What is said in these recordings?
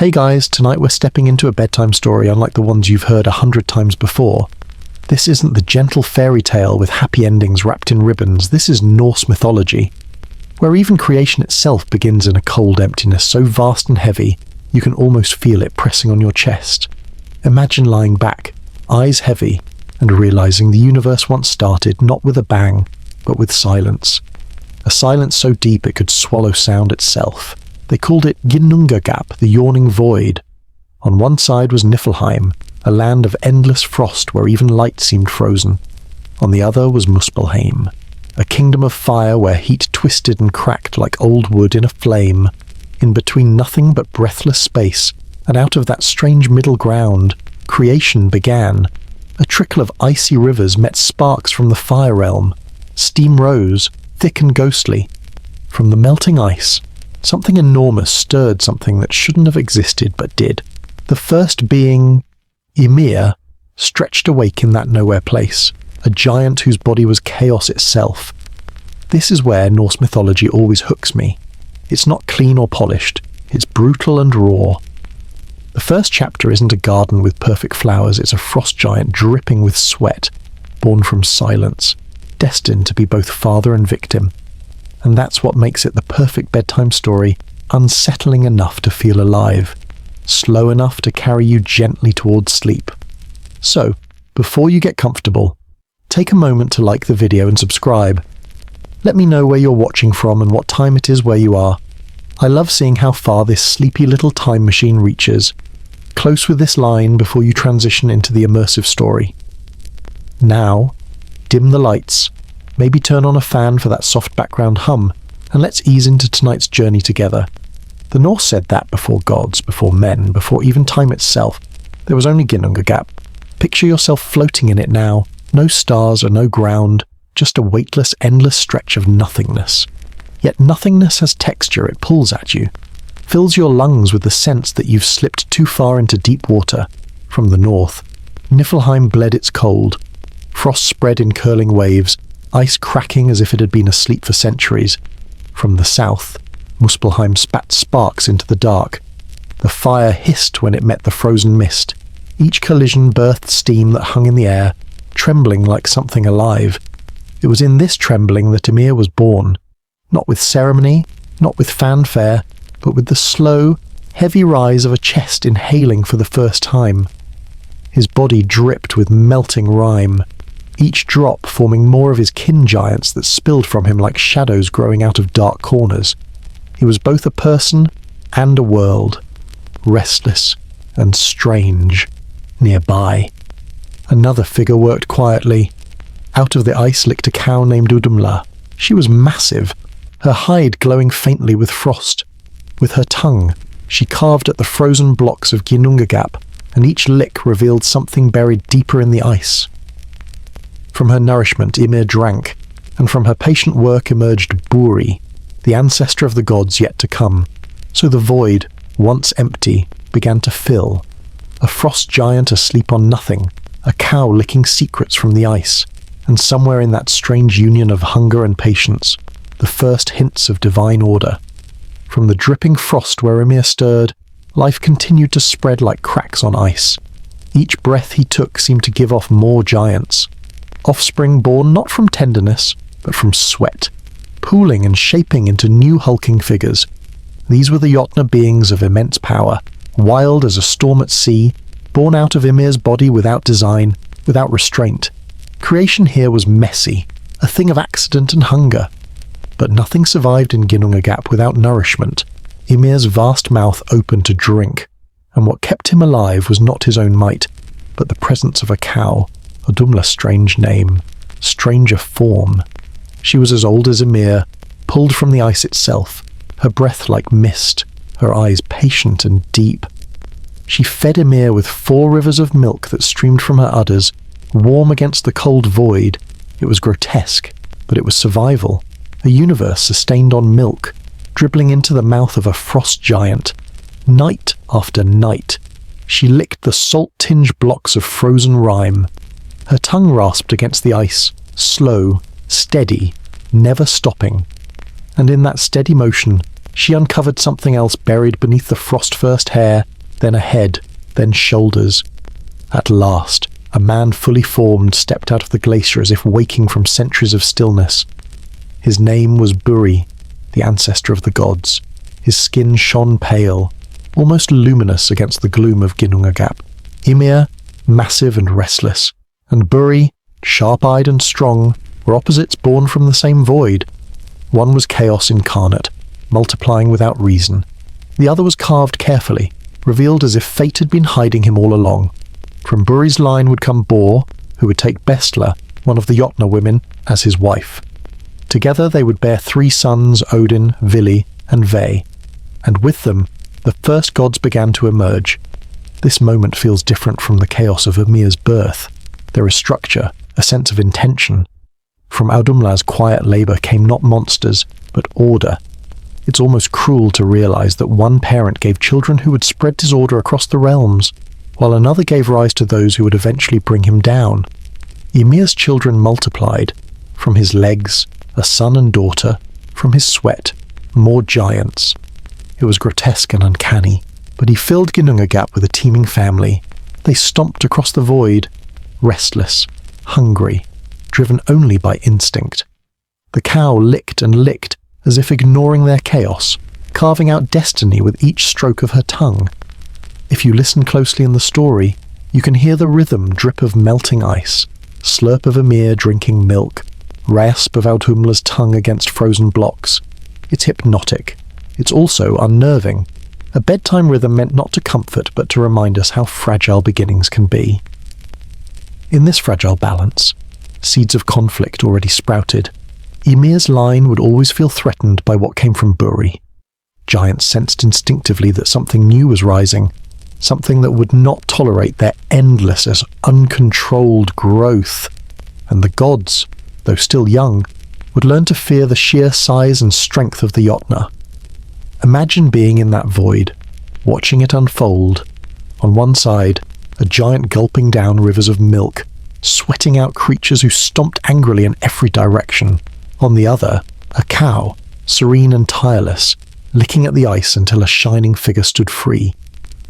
Hey guys, tonight we're stepping into a bedtime story unlike the ones you've heard 100 times before. This isn't the gentle fairy tale with happy endings wrapped in ribbons. This is Norse mythology, where even creation itself begins in a cold emptiness so vast and heavy you can almost feel it pressing on your chest. Imagine lying back, eyes heavy, and realizing the universe once started not with a bang, but with silence. A silence so deep it could swallow sound itself. They called it Ginnungagap, the yawning void. On one side was Niflheim, a land of endless frost where even light seemed frozen. On the other was Muspelheim, a kingdom of fire where heat twisted and cracked like old wood in a flame. In between nothing but breathless space, and out of that strange middle ground, creation began. A trickle of icy rivers met sparks from the fire realm. Steam rose, thick and ghostly. From the melting ice, something enormous stirred something that shouldn't have existed but did. The first being, Ymir, stretched awake in that nowhere place, a giant whose body was chaos itself. This is where Norse mythology always hooks me. It's not clean or polished, it's brutal and raw. The first chapter isn't a garden with perfect flowers, it's a frost giant dripping with sweat, born from silence, destined to be both father and victim. And that's what makes it the perfect bedtime story, unsettling enough to feel alive, slow enough to carry you gently towards sleep. So, before you get comfortable, take a moment to like the video and subscribe. Let me know where you're watching from and what time it is where you are. I love seeing how far this sleepy little time machine reaches. Close with this line before you transition into the immersive story. Now, dim the lights. Maybe turn on a fan for that soft background hum, and let's ease into tonight's journey together. The Norse said that before gods, before men, before even time itself, there was only Ginnungagap. Picture yourself floating in it now, no stars or no ground, just a weightless, endless stretch of nothingness. Yet nothingness has texture, it pulls at you, fills your lungs with the sense that you've slipped too far into deep water. From the north, Niflheim bled its cold. Frost spread in curling waves, ice cracking as if it had been asleep for centuries. From the south, Muspelheim spat sparks into the dark. The fire hissed when it met the frozen mist. Each collision birthed steam that hung in the air, trembling like something alive. It was in this trembling that Ymir was born. Not with ceremony, not with fanfare, but with the slow, heavy rise of a chest inhaling for the first time. His body dripped with melting rime, each drop forming more of his kin giants that spilled from him like shadows growing out of dark corners. He was both a person and a world, restless and strange, nearby. Another figure worked quietly. Out of the ice licked a cow named Udumla. She was massive, her hide glowing faintly with frost. With her tongue, she carved at the frozen blocks of Ginnungagap, and each lick revealed something buried deeper in the ice. From her nourishment Ymir drank, and from her patient work emerged Buri, the ancestor of the gods yet to come. So the void, once empty, began to fill. A frost giant asleep on nothing, a cow licking secrets from the ice, and somewhere in that strange union of hunger and patience, the first hints of divine order. From the dripping frost where Ymir stirred, life continued to spread like cracks on ice. Each breath he took seemed to give off more giants. Offspring born not from tenderness, but from sweat, pooling and shaping into new hulking figures. These were the Jotnar beings of immense power, wild as a storm at sea, born out of Ymir's body without design, without restraint. Creation here was messy, a thing of accident and hunger. But nothing survived in Ginnungagap without nourishment. Ymir's vast mouth opened to drink, and what kept him alive was not his own might, but the presence of a cow. Udumla's strange name, stranger form. She was as old as Ymir, pulled from the ice itself, her breath like mist, her eyes patient and deep. She fed Ymir with 4 rivers of milk that streamed from her udders, warm against the cold void. It was grotesque, but it was survival, a universe sustained on milk, dribbling into the mouth of a frost giant. Night after night, she licked the salt-tinged blocks of frozen rime. Her tongue rasped against the ice, slow, steady, never stopping. And in that steady motion, she uncovered something else buried beneath the frost-first hair, then a head, then shoulders. At last, a man fully formed stepped out of the glacier as if waking from centuries of stillness. His name was Buri, the ancestor of the gods. His skin shone pale, almost luminous against the gloom of Ginnungagap. Ymir, massive and restless, and Buri, sharp-eyed and strong, were opposites born from the same void. One was chaos incarnate, multiplying without reason. The other was carved carefully, revealed as if fate had been hiding him all along. From Buri's line would come Bor, who would take Bestla, one of the Jotnar women, as his wife. Together they would bear 3 sons, Odin, Vili, and Ve, and with them, the first gods began to emerge. This moment feels different from the chaos of Ymir's birth. There is structure, a sense of intention. From Audumla's quiet labour came not monsters, but order. It's almost cruel to realise that one parent gave children who would spread disorder across the realms, while another gave rise to those who would eventually bring him down. Ymir's children multiplied. From his legs, a son and daughter. From his sweat, more giants. It was grotesque and uncanny, but he filled Ginnungagap with a teeming family. They stomped across the void, restless, hungry, driven only by instinct. The cow licked and licked, as if ignoring their chaos, carving out destiny with each stroke of her tongue. If you listen closely in the story, you can hear the rhythm drip of melting ice, slurp of Ymir drinking milk, rasp of Audumla's tongue against frozen blocks. It's hypnotic. It's also unnerving. A bedtime rhythm meant not to comfort, but to remind us how fragile beginnings can be. In this fragile balance, seeds of conflict already sprouted. Ymir's line would always feel threatened by what came from Buri. Giants sensed instinctively that something new was rising, something that would not tolerate their endless, uncontrolled growth. And the gods, though still young, would learn to fear the sheer size and strength of the Jotnar. Imagine being in that void, watching it unfold. On one side, a giant gulping down rivers of milk, sweating out creatures who stomped angrily in every direction. On the other, a cow, serene and tireless, licking at the ice until a shining figure stood free.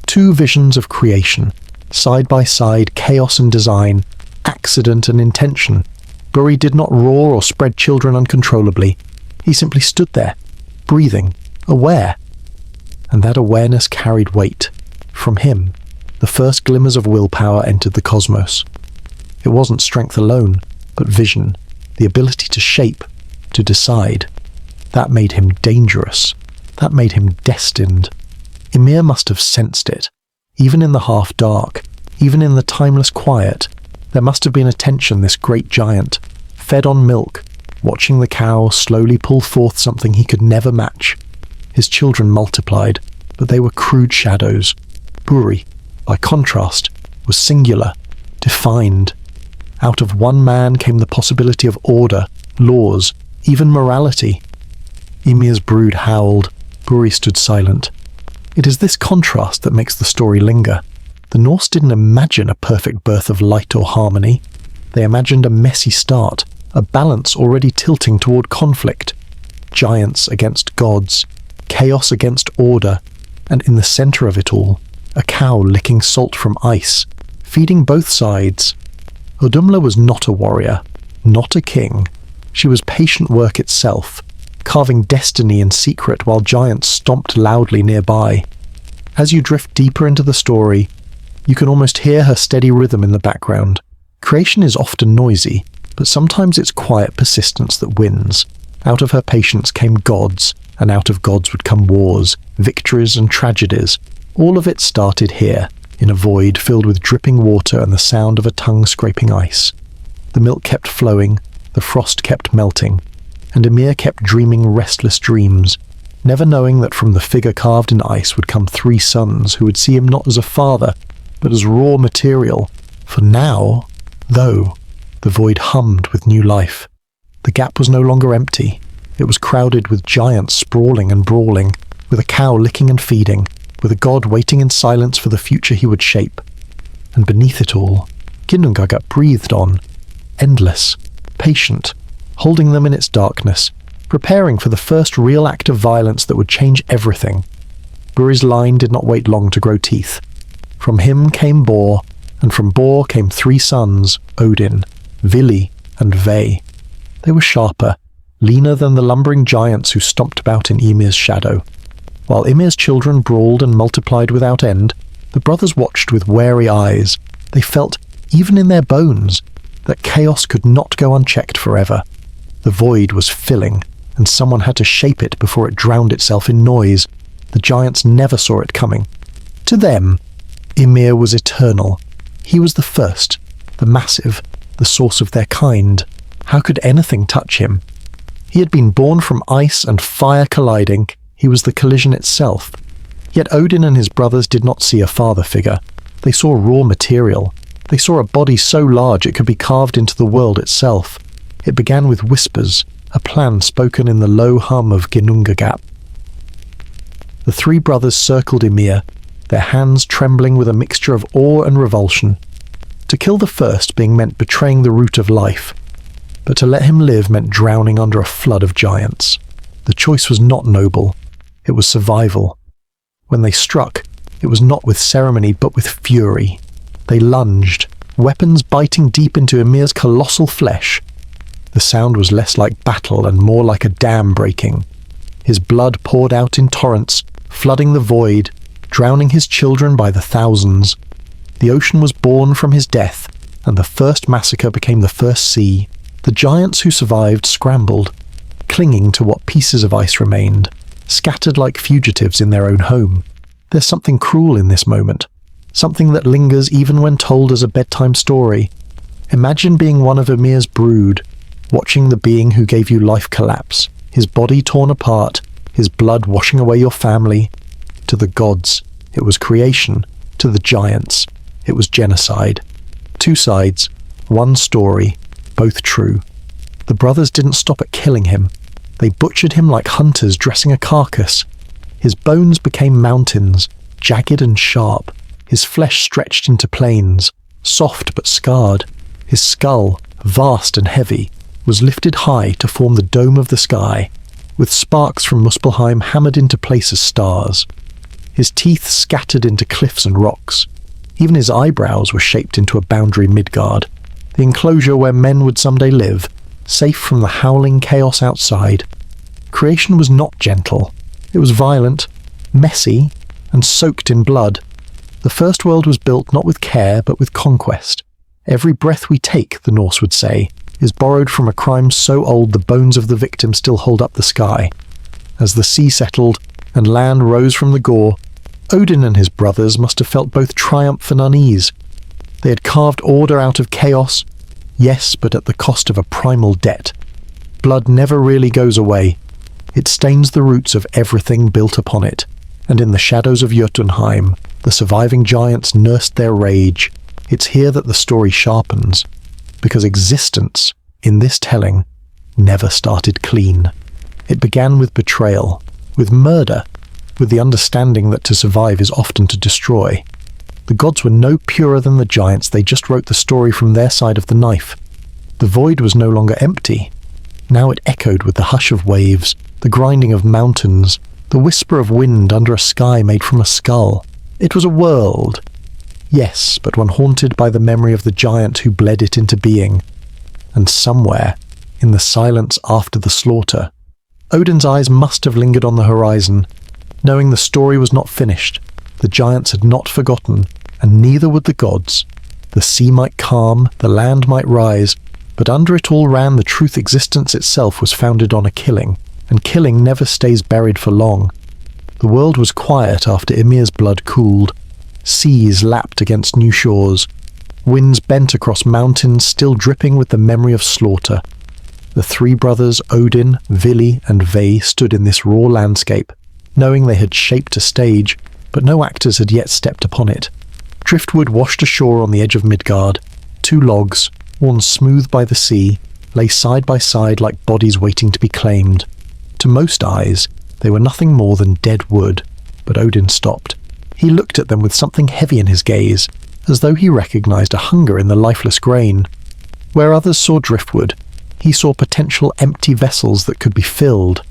2 visions of creation, side by side, chaos and design, accident and intention. Buri did not roar or spread children uncontrollably. He simply stood there, breathing, aware. And that awareness carried weight. From him, the first glimmers of willpower entered the cosmos. It wasn't strength alone, but vision, the ability to shape, to decide. That made him dangerous. That made him destined. Ymir must have sensed it. Even in the half-dark, even in the timeless quiet, there must have been a tension this great giant, fed on milk, watching the cow slowly pull forth something he could never match. His children multiplied, but they were crude shadows. Buri, by contrast, was singular, defined. Out of one man came the possibility of order, laws, even morality. Ymir's brood howled. Buri stood silent. It is this contrast that makes the story linger. The Norse didn't imagine a perfect birth of light or harmony. They imagined a messy start, a balance already tilting toward conflict. Giants against gods, chaos against order, and in the center of it all, a cow licking salt from ice, feeding both sides. Audumla was not a warrior, not a king. She was patient work itself, carving destiny in secret while giants stomped loudly nearby. As you drift deeper into the story, you can almost hear her steady rhythm in the background. Creation is often noisy, but sometimes it's quiet persistence that wins. Out of her patience came gods, and out of gods would come wars, victories and tragedies. All of it started here, in a void filled with dripping water and the sound of a tongue scraping ice. The milk kept flowing, the frost kept melting, and Ymir kept dreaming restless dreams, never knowing that from the figure carved in ice would come 3 sons who would see him not as a father, but as raw material. For now, though, the void hummed with new life. The gap was no longer empty. It was crowded with giants sprawling and brawling, with a cow licking and feeding, with a god waiting in silence for the future he would shape. And beneath it all, Ginnungagap breathed on, endless, patient, holding them in its darkness, preparing for the first real act of violence that would change everything. Buri's line did not wait long to grow teeth. From him came Bor, and from Bor came 3 sons, Odin, Vili, and Ve. They were sharper, leaner than the lumbering giants who stomped about in Ymir's shadow. While Ymir's children brawled and multiplied without end, the brothers watched with wary eyes. They felt, even in their bones, that chaos could not go unchecked forever. The void was filling, and someone had to shape it before it drowned itself in noise. The giants never saw it coming. To them, Ymir was eternal. He was the first, the massive, the source of their kind. How could anything touch him? He had been born from ice and fire colliding. He was the collision itself. Yet Odin and his brothers did not see a father figure. They saw raw material. They saw a body so large it could be carved into the world itself. It began with whispers, a plan spoken in the low hum of Ginnungagap. The 3 brothers circled Ymir, their hands trembling with a mixture of awe and revulsion. To kill the first being meant betraying the root of life, but to let him live meant drowning under a flood of giants. The choice was not noble. It was survival. When they struck, it was not with ceremony but with fury. They lunged, weapons biting deep into Ymir's colossal flesh. The sound was less like battle and more like a dam breaking. His blood poured out in torrents, flooding the void, drowning his children by the thousands. The ocean was born from his death, and the first massacre became the first sea. The giants who survived scrambled, clinging to what pieces of ice remained, scattered like fugitives in their own home. There's something cruel in this moment, something that lingers even when told as a bedtime story. Imagine being one of Ymir's brood, watching the being who gave you life collapse, his body torn apart, his blood washing away your family. To the gods, it was creation. To the giants, it was genocide. 2 sides, 1 story, both true. The brothers didn't stop at killing him. They butchered him like hunters dressing a carcass. His bones became mountains, jagged and sharp. His flesh stretched into plains, soft but scarred. His skull, vast and heavy, was lifted high to form the dome of the sky, with sparks from Muspelheim hammered into place as stars. His teeth scattered into cliffs and rocks. Even his eyebrows were shaped into a boundary Midgard, the enclosure where men would someday live, safe from the howling chaos outside. Creation was not gentle. It was violent, messy, and soaked in blood. The first world was built not with care, but with conquest. Every breath we take, the Norse would say, is borrowed from a crime so old the bones of the victim still hold up the sky. As the sea settled and land rose from the gore, Odin and his brothers must have felt both triumph and unease. They had carved order out of chaos, yes, but at the cost of a primal debt. Blood never really goes away. It stains the roots of everything built upon it, and in the shadows of Jotunheim, the surviving giants nursed their rage. It's here that the story sharpens, because existence, in this telling, never started clean. It began with betrayal, with murder, with the understanding that to survive is often to destroy. The gods were no purer than the giants, they just wrote the story from their side of the knife. The void was no longer empty. Now it echoed with the hush of waves, the grinding of mountains, the whisper of wind under a sky made from a skull. It was a world. Yes, but one haunted by the memory of the giant who bled it into being. And somewhere, in the silence after the slaughter, Odin's eyes must have lingered on the horizon, knowing the story was not finished. The giants had not forgotten, and neither would the gods. The sea might calm, the land might rise, but under it all ran the truth existence itself was founded on a killing, and killing never stays buried for long. The world was quiet after Ymir's blood cooled. Seas lapped against new shores. Winds bent across mountains still dripping with the memory of slaughter. The 3 brothers, Odin, Vili, and Ve, stood in this raw landscape, knowing they had shaped a stage, but no actors had yet stepped upon it. Driftwood washed ashore on the edge of Midgard. 2 logs, worn smooth by the sea, lay side by side like bodies waiting to be claimed. To most eyes, they were nothing more than dead wood, but Odin stopped. He looked at them with something heavy in his gaze, as though he recognized a hunger in the lifeless grain. Where others saw driftwood, He saw potential empty vessels that could be filled.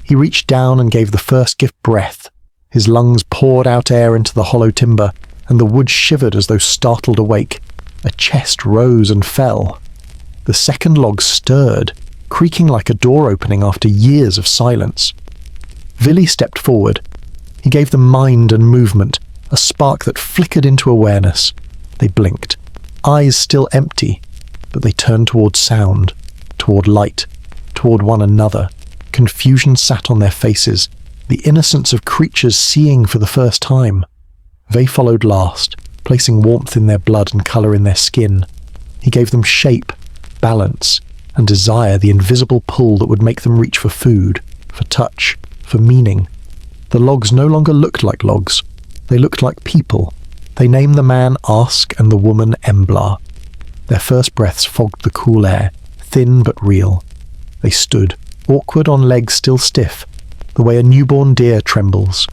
He reached down and gave the first gift breath. His lungs poured out air into the hollow timber, and the wood shivered as though startled awake. A chest rose and fell. The second log stirred, creaking like a door opening after years of silence. Vili stepped forward. He gave them mind and movement, a spark that flickered into awareness. They blinked, eyes still empty, but they turned toward sound, toward light, toward one another. Confusion sat on their faces, the innocence of creatures seeing for the first time. They followed last, placing warmth in their blood and colour in their skin. He gave them shape, balance, and desire, the invisible pull that would make them reach for food, for touch, for meaning. The logs no longer looked like logs. They looked like people. They named the man Ask and the woman Embla. Their first breaths fogged the cool air, thin but real. They stood, awkward on legs still stiff, the way a newborn deer trembles.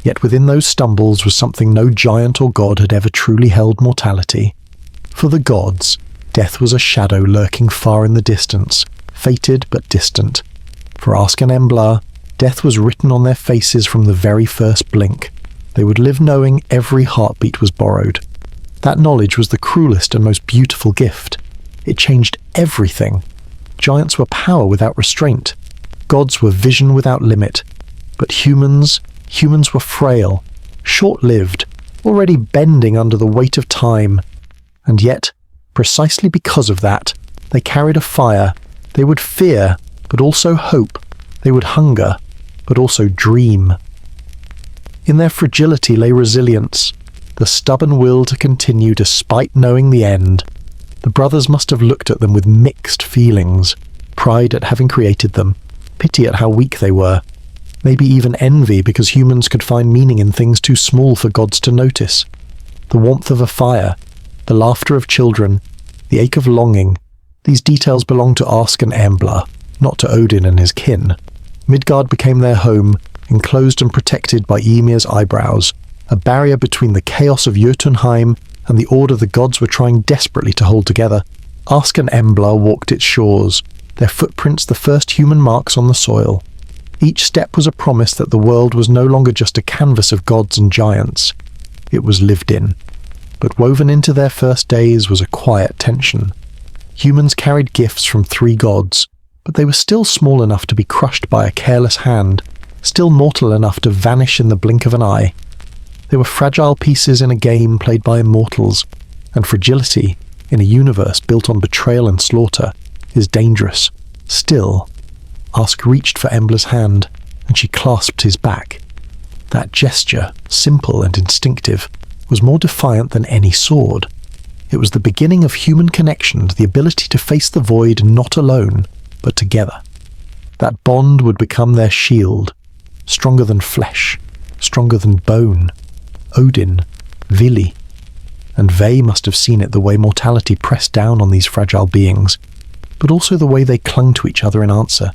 Yet within those stumbles was something no giant or god had ever truly held: mortality. For the gods, death was a shadow lurking far in the distance, fated but distant. For Ask and Embla, death was written on their faces from the very first blink. They would live knowing every heartbeat was borrowed. That knowledge was the cruelest and most beautiful gift. It changed everything. Giants were power without restraint. Gods were vision without limit. But humans were frail, short-lived, already bending under the weight of time. And yet, precisely because of that, they carried a fire. They would fear, but also hope. They would hunger, but also dream. In their fragility lay resilience, the stubborn will to continue despite knowing the end. The brothers must have looked at them with mixed feelings: pride at having created them, pity at how weak they were, maybe even envy because humans could find meaning in things too small for gods to notice. The warmth of a fire, the laughter of children, the ache of longing, these details belonged to Ask and Embla, not to Odin and his kin. Midgard became their home, enclosed and protected by Ymir's eyebrows, a barrier between the chaos of Jotunheim and the order the gods were trying desperately to hold together. Ask and Embla walked its shores, their footprints the first human marks on the soil. Each step was a promise that the world was no longer just a canvas of gods and giants. It was lived in. But woven into their first days was a quiet tension. Humans carried gifts from 3 gods, but they were still small enough to be crushed by a careless hand, still mortal enough to vanish in the blink of an eye. They were fragile pieces in a game played by immortals, and fragility, in a universe built on betrayal and slaughter, is dangerous. Still, Ask reached for Embla's hand, and she clasped his back. That gesture, simple and instinctive, was more defiant than any sword. It was the beginning of human connection, the ability to face the void not alone, but together. That bond would become their shield, stronger than flesh, stronger than bone. Odin, Vili. And they must have seen it the way mortality pressed down on these fragile beings, but also the way they clung to each other in answer.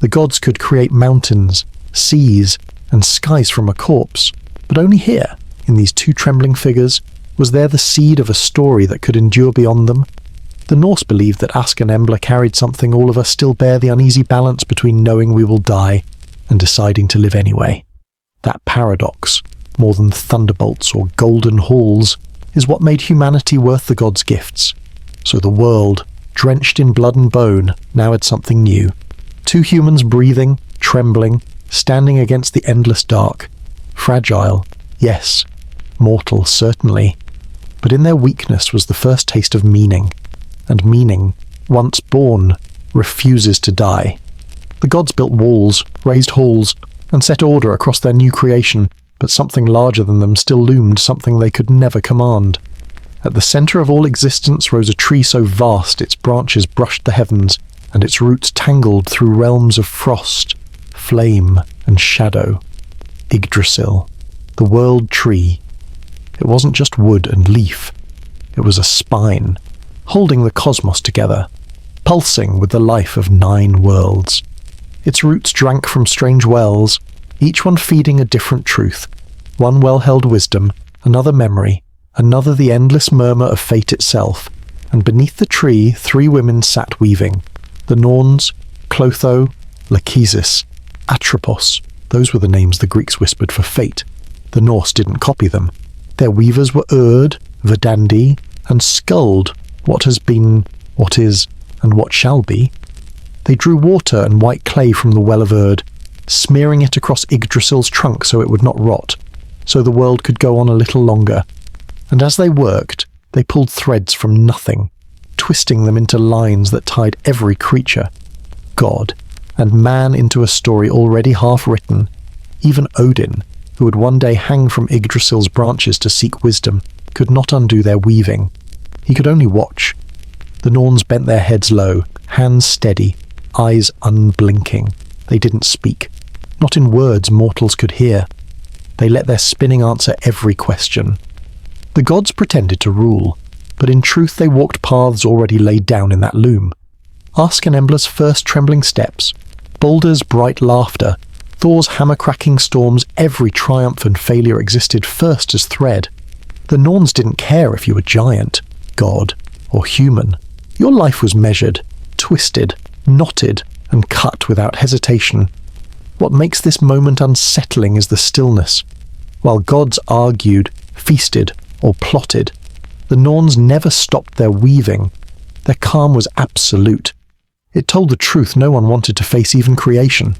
The gods could create mountains, seas, and skies from a corpse, but only here, in these 2 trembling figures, was there the seed of a story that could endure beyond them. The Norse believed that Ask and Embla carried something all of us still bear: the uneasy balance between knowing we will die and deciding to live anyway. That paradox, more than thunderbolts or golden halls, is what made humanity worth the gods' gifts. So the world, drenched in blood and bone, now had something new. 2 humans breathing, trembling, standing against the endless dark. Fragile, yes. Mortal, certainly. But in their weakness was the first taste of meaning. And meaning, once born, refuses to die. The gods built walls, raised halls, and set order across their new creation, but something larger than them still loomed, something they could never command. At the centre of all existence rose a tree so vast its branches brushed the heavens, and its roots tangled through realms of frost, flame, and shadow. Yggdrasil, the world tree. It wasn't just wood and leaf. It was a spine, holding the cosmos together, pulsing with the life of 9 worlds. Its roots drank from strange wells, each one feeding a different truth. One well-held wisdom, another memory, another the endless murmur of fate itself. And beneath the tree 3 women sat weaving. The Norns, Clotho, Lachesis, Atropos, those were the names the Greeks whispered for fate. The Norse didn't copy them. Their weavers were Urd, Verdandi, and Skuld, what has been, what is, and what shall be. They drew water and white clay from the well of Urd, smearing it across Yggdrasil's trunk so it would not rot, so the world could go on a little longer. And as they worked, they pulled threads from nothing, twisting them into lines that tied every creature, God, and man into a story already half written. Even Odin, who would one day hang from Yggdrasil's branches to seek wisdom, could not undo their weaving. He could only watch. The Norns bent their heads low, hands steady, eyes unblinking. They didn't speak. Not in words mortals could hear. They let their spinning answer every question. The gods pretended to rule, but in truth they walked paths already laid down in that loom. Ask an Embla's first trembling steps, Balder's bright laughter, Thor's hammer-cracking storms, every triumph and failure existed first as thread. The Norns didn't care if you were giant, god, or human. Your life was measured, twisted, knotted, and cut without hesitation. What makes this moment unsettling is the stillness. While gods argued, feasted, or plotted, the Norns never stopped their weaving. Their calm was absolute. It told the truth no one wanted to face even creation,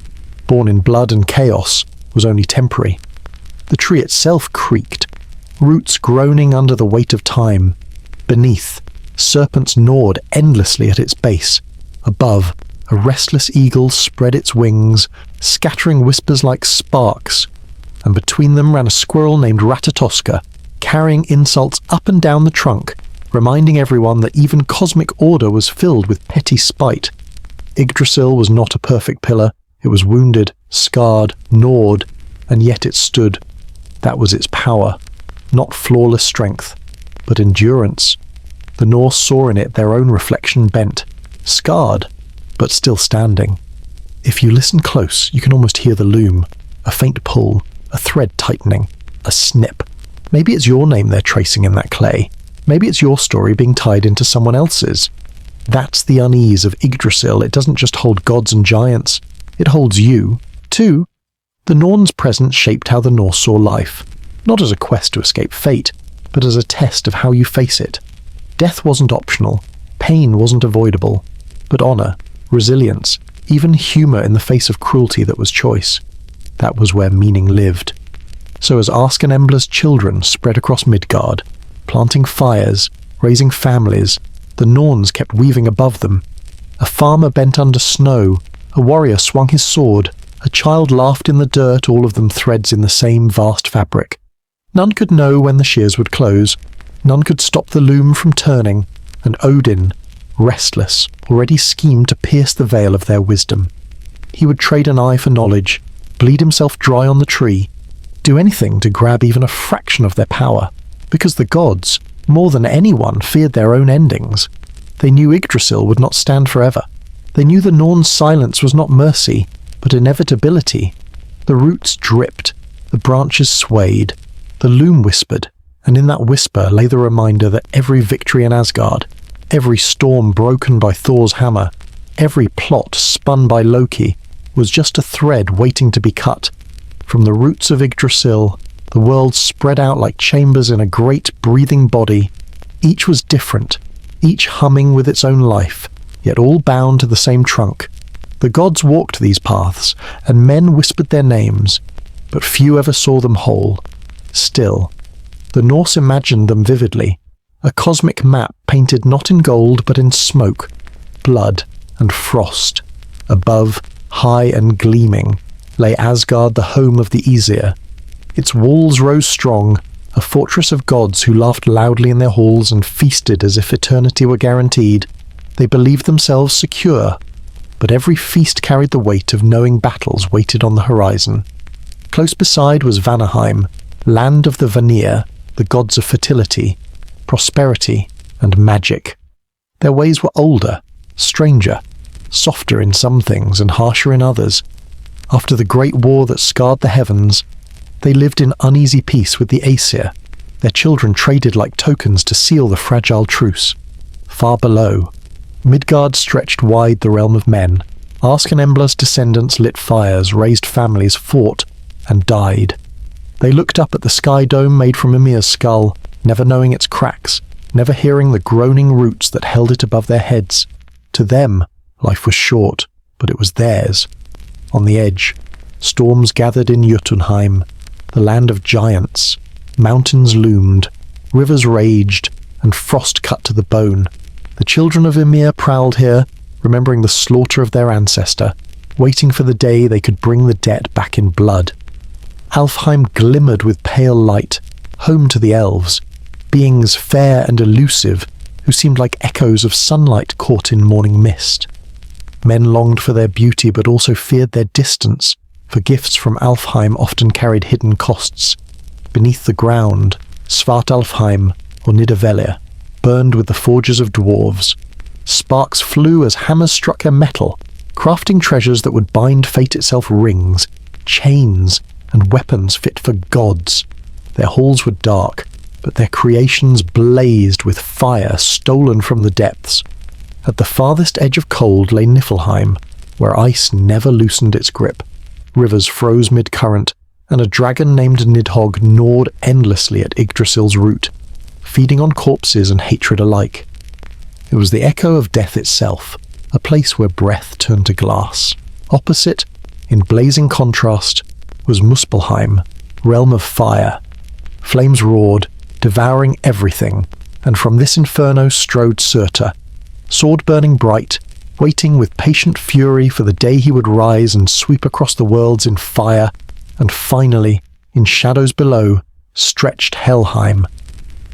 born in blood and chaos, was only temporary. The tree itself creaked, roots groaning under the weight of time. Beneath, serpents gnawed endlessly at its base. Above, a restless eagle spread its wings, scattering whispers like sparks, and between them ran a squirrel named Ratatoska, carrying insults up and down the trunk, reminding everyone that even cosmic order was filled with petty spite. Yggdrasil was not a perfect pillar. It was wounded, scarred, gnawed, and yet it stood. That was its power. Not flawless strength, but endurance. The Norse saw in it their own reflection bent, scarred, but still standing. If you listen close, you can almost hear the loom, a faint pull, a thread tightening, a snip. Maybe it's your name they're tracing in that clay. Maybe it's your story being tied into someone else's. That's the unease of Yggdrasil. It doesn't just hold gods and giants. It holds you, too. The Norns' presence shaped how the Norse saw life, not as a quest to escape fate, but as a test of how you face it. Death wasn't optional, pain wasn't avoidable, but honor, resilience, even humor in the face of cruelty that was choice. That was where meaning lived. So as Ask an Embla's children spread across Midgard, planting fires, raising families, the Norns kept weaving above them. A farmer bent under snow, a warrior swung his sword, a child laughed in the dirt, all of them threads in the same vast fabric. None could know when the shears would close, none could stop the loom from turning, and Odin, restless, already schemed to pierce the veil of their wisdom. He would trade an eye for knowledge, bleed himself dry on the tree, do anything to grab even a fraction of their power, because the gods, more than anyone, feared their own endings. They knew Yggdrasil would not stand forever. They knew the Norns' silence was not mercy, but inevitability. The roots dripped, the branches swayed, the loom whispered, and in that whisper lay the reminder that every victory in Asgard, every storm broken by Thor's hammer, every plot spun by Loki, was just a thread waiting to be cut. From the roots of Yggdrasil, the world spread out like chambers in a great breathing body. Each was different, each humming with its own life, yet all bound to the same trunk. The gods walked these paths, and men whispered their names, but few ever saw them whole. Still, the Norse imagined them vividly, a cosmic map painted not in gold but in smoke, blood, and frost. Above, high and gleaming, lay Asgard, the home of the Aesir. Its walls rose strong, a fortress of gods who laughed loudly in their halls and feasted as if eternity were guaranteed. They believed themselves secure, but every feast carried the weight of knowing battles waited on the horizon. Close beside was Vanaheim, land of the Vanir, the gods of fertility, prosperity, and magic. Their ways were older, stranger, softer in some things and harsher in others. After the great war that scarred the heavens, they lived in uneasy peace with the Aesir. Their children traded like tokens to seal the fragile truce. Far below, Midgard stretched wide the realm of men. Ask and Embla's descendants lit fires, raised families, fought, and died. They looked up at the sky dome made from Ymir's skull, never knowing its cracks, never hearing the groaning roots that held it above their heads. To them, life was short, but it was theirs. On the edge, storms gathered in Jotunheim, the land of giants. Mountains loomed, rivers raged, and frost cut to the bone. The children of Ymir prowled here, remembering the slaughter of their ancestor, waiting for the day they could bring the debt back in blood. Alfheim glimmered with pale light, home to the elves, beings fair and elusive who seemed like echoes of sunlight caught in morning mist. Men longed for their beauty but also feared their distance, for gifts from Alfheim often carried hidden costs. Beneath the ground, Svartalfheim, or Nidavellir, burned with the forges of dwarves. Sparks flew as hammers struck their metal, crafting treasures that would bind fate itself rings, chains, and weapons fit for gods. Their halls were dark, but their creations blazed with fire stolen from the depths. At the farthest edge of cold lay Niflheim, where ice never loosened its grip. Rivers froze mid-current, and a dragon named Nidhogg gnawed endlessly at Yggdrasil's root, feeding on corpses and hatred alike. It was the echo of death itself, a place where breath turned to glass. Opposite, in blazing contrast, was Muspelheim, realm of fire. Flames roared, devouring everything, and from this inferno strode Surtur, sword burning bright, waiting with patient fury for the day he would rise and sweep across the worlds in fire, and finally, in shadows below, stretched Helheim.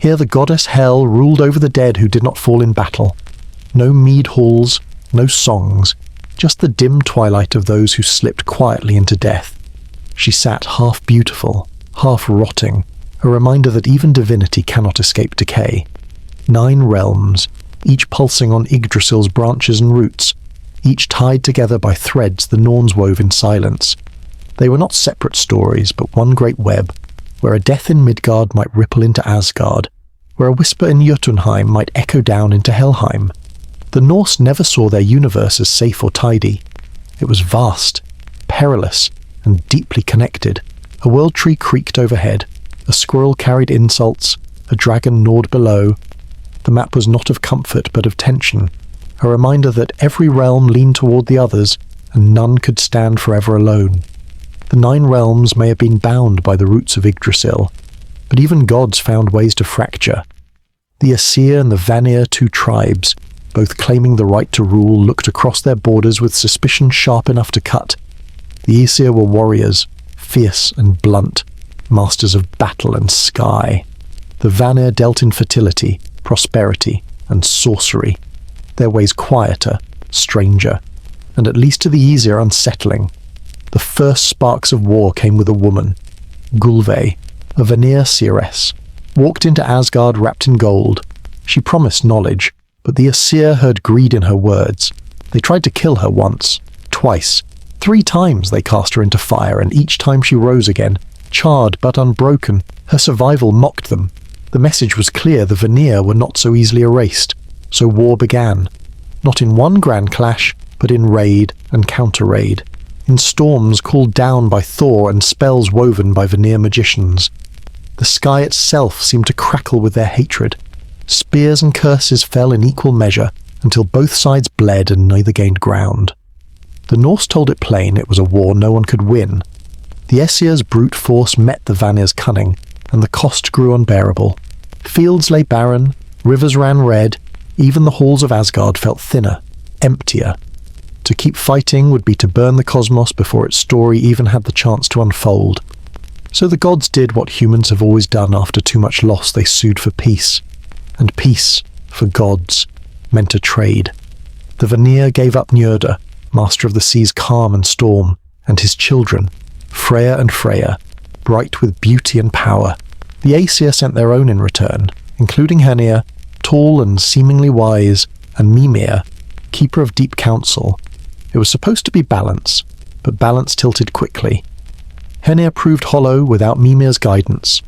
Here the goddess Hel ruled over the dead who did not fall in battle. No mead halls, no songs, just the dim twilight of those who slipped quietly into death. She sat half beautiful, half rotting, a reminder that even divinity cannot escape decay. 9 realms, each pulsing on Yggdrasil's branches and roots, each tied together by threads the Norns wove in silence. They were not separate stories, but one great web, where a death in Midgard might ripple into Asgard, where a whisper in Jotunheim might echo down into Helheim. The Norse never saw their universe as safe or tidy. It was vast, perilous, and deeply connected. A world tree creaked overhead, a squirrel carried insults, a dragon gnawed below. The map was not of comfort but of tension, a reminder that every realm leaned toward the others, and none could stand forever alone. The 9 realms may have been bound by the roots of Yggdrasil, but even gods found ways to fracture. The Aesir and the Vanir, 2 tribes, both claiming the right to rule, looked across their borders with suspicion sharp enough to cut. The Aesir were warriors, fierce and blunt, masters of battle and sky. The Vanir dealt in fertility, prosperity, and sorcery, their ways quieter, stranger, and at least to the Aesir unsettling. The first sparks of war came with a woman. Gulve, a Vanir seeress, walked into Asgard wrapped in gold. She promised knowledge, but the Aesir heard greed in her words. They tried to kill her once, twice, 3 times they cast her into fire, and each time she rose again, charred but unbroken. Her survival mocked them. The message was clear: the Vanir were not so easily erased. So war began. Not in one grand clash, but in raid and counter-raid. In storms called down by Thor and spells woven by Vanir magicians. The sky itself seemed to crackle with their hatred. Spears and curses fell in equal measure, until both sides bled and neither gained ground. The Norse told it plain: it was a war no one could win. The Aesir's brute force met the Vanir's cunning, and the cost grew unbearable. Fields lay barren, rivers ran red, even the halls of Asgard felt thinner, emptier. To keep fighting would be to burn the cosmos before its story even had the chance to unfold. So the gods did what humans have always done after too much loss: they sued for peace. And peace, for gods, meant a trade. The Vanir gave up Njörður, master of the sea's calm and storm, and his children, Freyr and Freyja, bright with beauty and power. The Aesir sent their own in return, including Hönir, tall and seemingly wise, and Mimir, keeper of deep counsel. It was supposed to be balance, but balance tilted quickly. Hönir proved hollow without Mimir's guidance.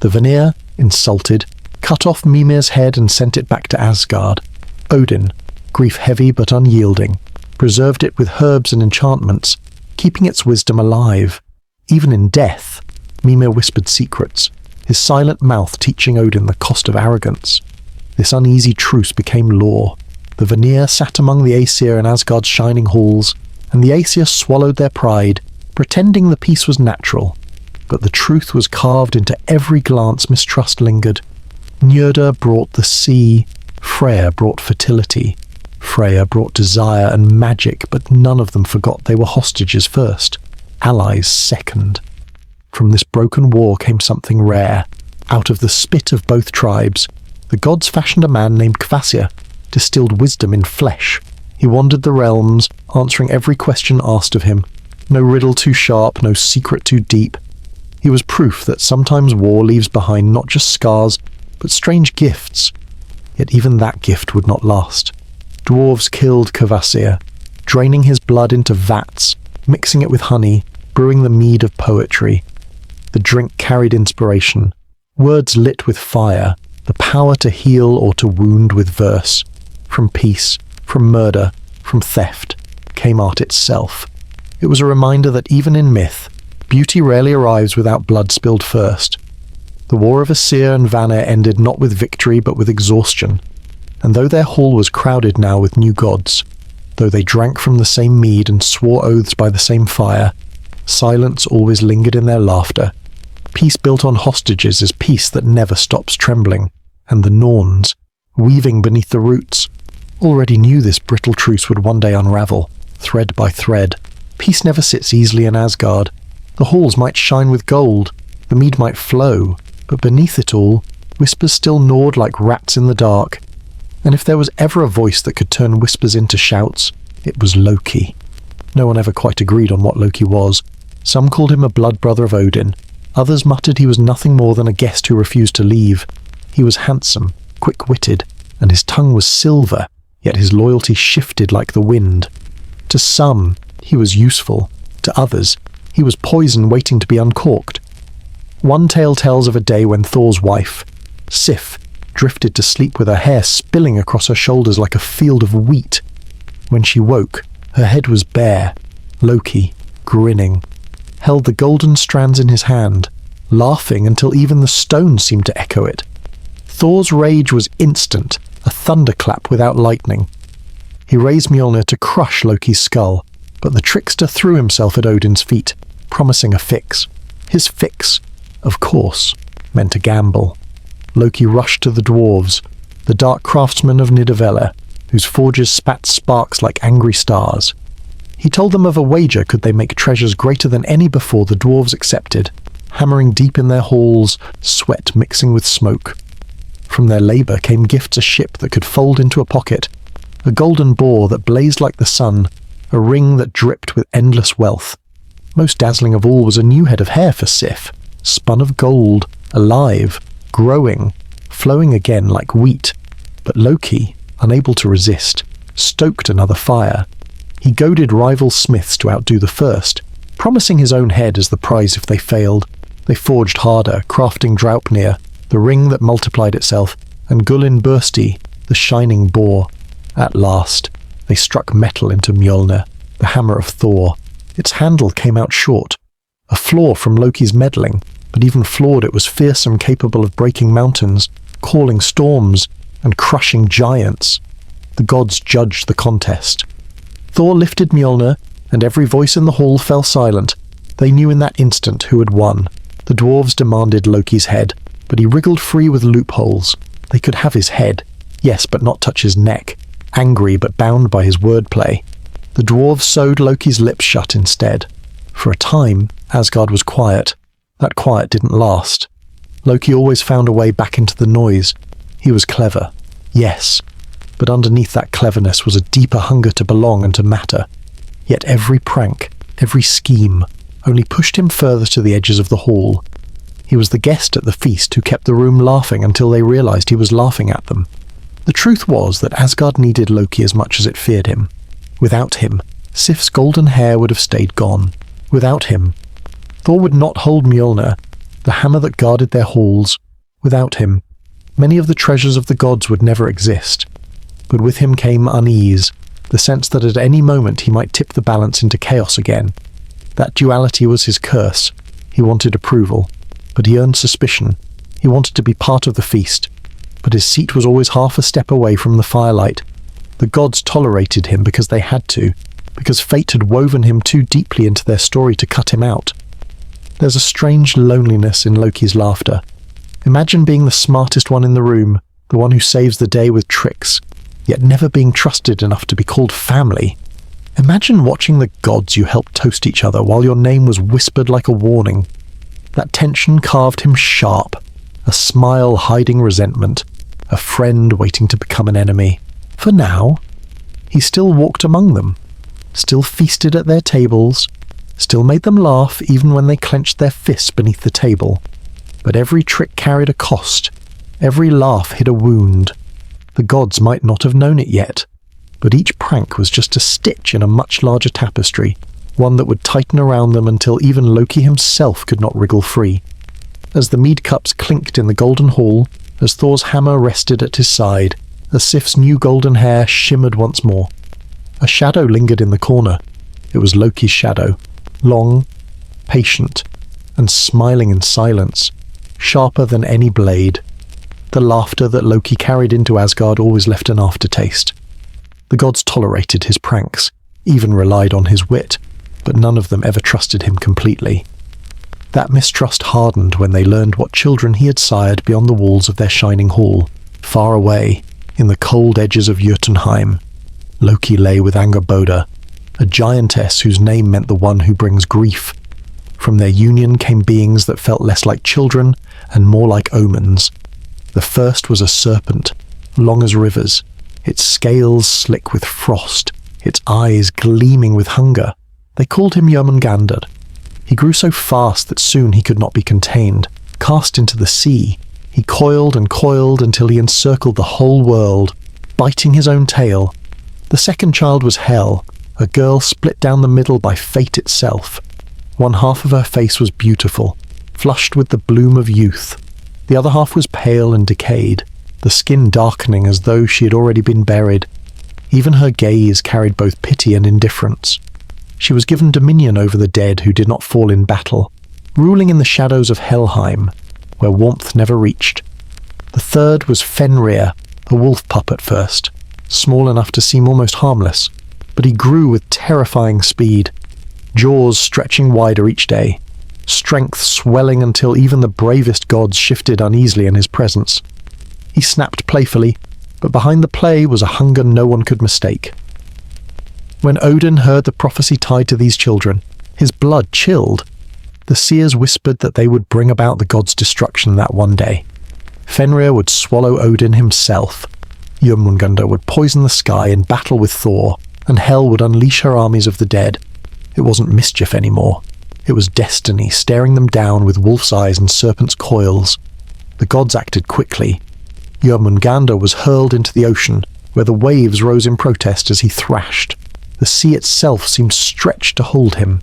The Vanir, insulted, cut off Mimir's head and sent it back to Asgard. Odin, grief heavy but unyielding, preserved it with herbs and enchantments, keeping its wisdom alive. Even in death, Mimir whispered secrets, his silent mouth teaching Odin the cost of arrogance. This uneasy truce became law. The Vanir sat among the Aesir in Asgard's shining halls, and the Aesir swallowed their pride, pretending the peace was natural. But the truth was carved into every glance mistrust lingered. Njörður brought the sea, Freyr brought fertility. Freya brought desire and magic, but none of them forgot they were hostages first, allies second. From this broken war came something rare. Out of the spit of both tribes, the gods fashioned a man named Kvasir, distilled wisdom in flesh. He wandered the realms, answering every question asked of him. No riddle too sharp, no secret too deep. He was proof that sometimes war leaves behind not just scars, but strange gifts. Yet even that gift would not last. Dwarves killed Kvasir, draining his blood into vats, mixing it with honey, brewing the mead of poetry. The drink carried inspiration, words lit with fire, the power to heal or to wound with verse. From peace, from murder, from theft, came art itself. It was a reminder that even in myth, beauty rarely arrives without blood spilled first. The war of Aesir and Vanir ended not with victory but with exhaustion, and though their hall was crowded now with new gods, though they drank from the same mead and swore oaths by the same fire, silence always lingered in their laughter. Peace built on hostages is peace that never stops trembling, and the Norns, weaving beneath the roots, already knew this brittle truce would one day unravel, thread by thread. Peace never sits easily in Asgard. The halls might shine with gold, the mead might flow, but beneath it all, whispers still gnawed like rats in the dark. And if there was ever a voice that could turn whispers into shouts, it was Loki. No one ever quite agreed on what Loki was. Some called him a blood brother of Odin. Others muttered he was nothing more than a guest who refused to leave. He was handsome, quick-witted, and his tongue was silver, yet his loyalty shifted like the wind. To some, he was useful. To others, he was poison waiting to be uncorked. One tale tells of a day when Thor's wife, Sif, drifted to sleep with her hair spilling across her shoulders like a field of wheat. When she woke, her head was bare. Loki, grinning, held the golden strands in his hand, laughing until even the stones seemed to echo it. Thor's rage was instant, a thunderclap without lightning. He raised Mjolnir to crush Loki's skull, but the trickster threw himself at Odin's feet, promising a fix. His fix, of course, meant a gamble. Loki rushed to the dwarves, the dark craftsmen of Nidavellir, whose forges spat sparks like angry stars. He told them of a wager could they make treasures greater than any before. The dwarves accepted, hammering deep in their halls, sweat mixing with smoke. From their labour came gifts: a ship that could fold into a pocket, a golden boar that blazed like the sun, a ring that dripped with endless wealth. Most dazzling of all was a new head of hair for Sif, spun of gold, alive, growing, flowing again like wheat. But Loki, unable to resist, stoked another fire. He goaded rival smiths to outdo the first, promising his own head as the prize if they failed. They forged harder, crafting Draupnir, the ring that multiplied itself, and Gullin Bursti, the shining boar. At last, they struck metal into Mjolnir, the hammer of Thor. Its handle came out short, a flaw from Loki's meddling, but even flawed it was fearsome, capable of breaking mountains, calling storms, and crushing giants. The gods judged the contest. Thor lifted Mjolnir, and every voice in the hall fell silent. They knew in that instant who had won. The dwarves demanded Loki's head, but he wriggled free with loopholes. They could have his head, yes, but not touch his neck, angry but bound by his wordplay. The dwarves sewed Loki's lips shut instead. For a time, Asgard was quiet. That quiet didn't last. Loki always found a way back into the noise. He was clever, yes, but underneath that cleverness was a deeper hunger to belong and to matter. Yet every prank, every scheme, only pushed him further to the edges of the hall. He was the guest at the feast who kept the room laughing until they realized he was laughing at them. The truth was that Asgard needed Loki as much as it feared him. Without him, Sif's golden hair would have stayed gone. Without him, Thor would not hold Mjolnir, the hammer that guarded their halls. Without him, many of the treasures of the gods would never exist. but with him came unease, the sense that at any moment he might tip the balance into chaos again. That duality was his curse. He wanted approval, but he earned suspicion. He wanted to be part of the feast, but his seat was always half a step away from the firelight. The gods tolerated him because they had to, because fate had woven him too deeply into their story to cut him out. There's a strange loneliness in Loki's laughter. Imagine being the smartest one in the room, the one who saves the day with tricks, yet never being trusted enough to be called family. Imagine watching the gods you helped toast each other while your name was whispered like a warning. That tension carved him sharp, a smile hiding resentment, a friend waiting to become an enemy. For now, he still walked among them, still feasted at their tables, still made them laugh even when they clenched their fists beneath the table. But every trick carried a cost, every laugh hid a wound. The gods might not have known it yet, but each prank was just a stitch in a much larger tapestry, one that would tighten around them until even Loki himself could not wriggle free. As the mead cups clinked in the golden hall, as Thor's hammer rested at his side, as Sif's new golden hair shimmered once more, a shadow lingered in the corner. It was Loki's shadow, long, patient, and smiling in silence, sharper than any blade. The laughter that Loki carried into Asgard always left an aftertaste. The gods tolerated his pranks, even relied on his wit, but none of them ever trusted him completely. That mistrust hardened when they learned what children he had sired beyond the walls of their shining hall. Far away, in the cold edges of Jotunheim, Loki lay with Angerboda, a giantess whose name meant the one who brings grief. From their union came beings that felt less like children and more like omens. The first was a serpent, long as rivers, its scales slick with frost, its eyes gleaming with hunger. They called him Jormungandr. He grew so fast that soon he could not be contained. Cast into the sea, he coiled and coiled until he encircled the whole world, biting his own tail. The second child was Hel, a girl split down the middle by fate itself. One half of her face was beautiful, flushed with the bloom of youth. The other half was pale and decayed, the skin darkening as though she had already been buried. Even her gaze carried both pity and indifference. She was given dominion over the dead who did not fall in battle, ruling in the shadows of Helheim, where warmth never reached. The third was Fenrir, a wolf pup at first, small enough to seem almost harmless, but he grew with terrifying speed, jaws stretching wider each day, strength swelling until even the bravest gods shifted uneasily in his presence. He snapped playfully, but behind the play was a hunger no one could mistake. When Odin heard the prophecy tied to these children, his blood chilled. The seers whispered that they would bring about the gods' destruction that one day. Fenrir would swallow Odin himself. Jormungandr would poison the sky in battle with Thor, and Hel would unleash her armies of the dead. It wasn't mischief anymore. It was destiny staring them down with wolf's eyes and serpent's coils. The gods acted quickly. Jormungandr was hurled into the ocean, where the waves rose in protest as he thrashed. The sea itself seemed stretched to hold him.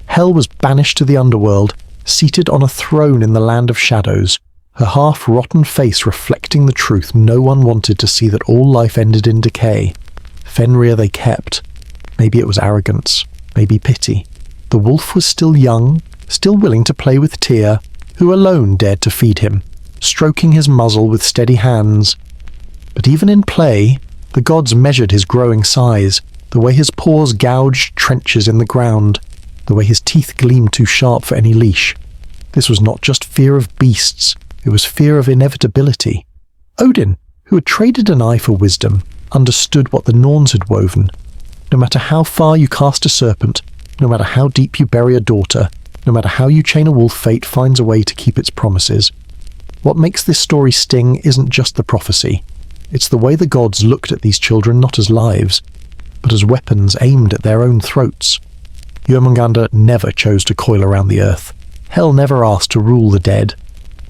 Hel was banished to the underworld, seated on a throne in the land of shadows, her half-rotten face reflecting the truth no one wanted to see, that all life ended in decay. Fenrir they kept. Maybe it was arrogance, maybe pity. The wolf was still young, still willing to play with Tyr, who alone dared to feed him, stroking his muzzle with steady hands. But even in play, the gods measured his growing size, the way his paws gouged trenches in the ground, the way his teeth gleamed too sharp for any leash. This was not just fear of beasts, it was fear of inevitability. Odin, who had traded an eye for wisdom, understood what the Norns had woven. No matter how far you cast a serpent, no matter how deep you bury a daughter, no matter how you chain a wolf, fate finds a way to keep its promises. What makes this story sting isn't just the prophecy. It's the way the gods looked at these children not as lives, but as weapons aimed at their own throats. Jormungandr never chose to coil around the earth. Hel never asked to rule the dead.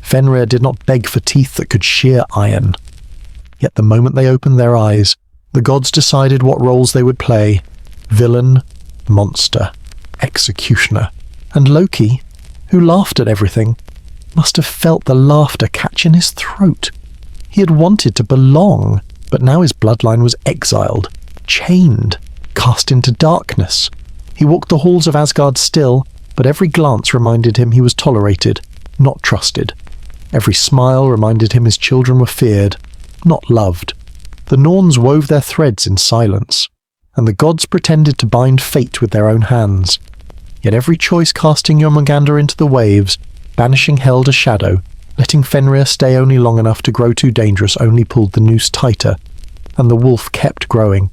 Fenrir did not beg for teeth that could shear iron. Yet the moment they opened their eyes, the gods decided what roles they would play: villain, monster, executioner. And Loki, who laughed at everything, must have felt the laughter catch in his throat. He had wanted to belong, But now his bloodline was exiled, chained, cast into darkness. He walked the halls of Asgard still, but every glance reminded him he was tolerated, not trusted. Every smile reminded him his children were feared, not loved. The Norns wove their threads in silence, and the gods pretended to bind fate with their own hands. Yet every choice casting Jormungandr into the waves, banishing Hel to shadow, letting Fenrir stay only long enough to grow too dangerous only pulled the noose tighter, and the wolf kept growing,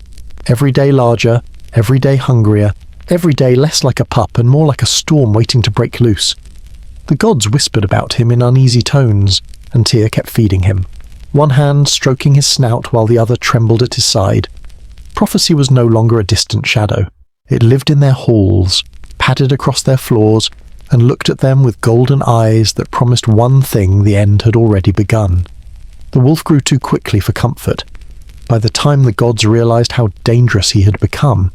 every day larger, every day hungrier, every day less like a pup and more like a storm waiting to break loose. The gods whispered about him in uneasy tones, and Tyr kept feeding him, one hand stroking his snout while the other trembled at his side. Prophecy was no longer a distant shadow. It lived in their halls, padded across their floors, and looked at them with golden eyes that promised one thing: the end had already begun. The wolf grew too quickly for comfort. By the time the gods realized how dangerous he had become,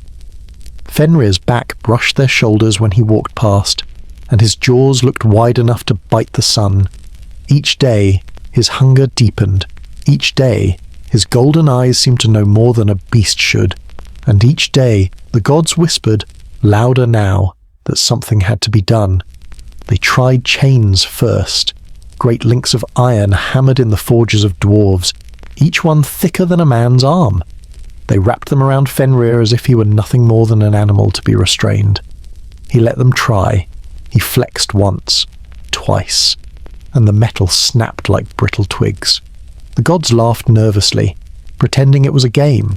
Fenrir's back brushed their shoulders when he walked past, and his jaws looked wide enough to bite the sun. Each day, his hunger deepened. Each day, his golden eyes seemed to know more than a beast should. And each day, the gods whispered, louder now, that something had to be done. They tried chains first, great links of iron hammered in the forges of dwarves, each one thicker than a man's arm. They wrapped them around Fenrir as if he were nothing more than an animal to be restrained. He let them try. He flexed once, twice, and the metal snapped like brittle twigs. The gods laughed nervously, pretending it was a game.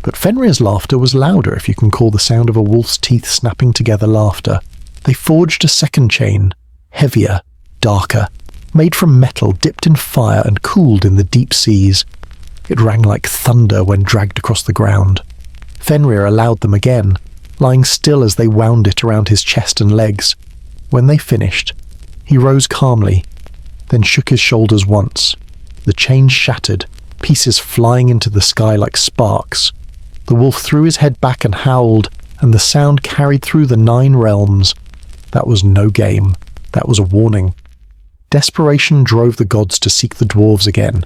But Fenrir's laughter was louder, if you can call the sound of a wolf's teeth snapping together laughter. They forged a second chain, heavier, darker, made from metal dipped in fire and cooled in the deep seas. It rang like thunder when dragged across the ground. Fenrir allowed them again, lying still as they wound it around his chest and legs. When they finished, he rose calmly, then shook his shoulders once. The chain shattered, pieces flying into the sky like sparks. The wolf threw his head back and howled, and the sound carried through the 9 realms. That was no game. That was a warning. Desperation drove the gods to seek the dwarves again.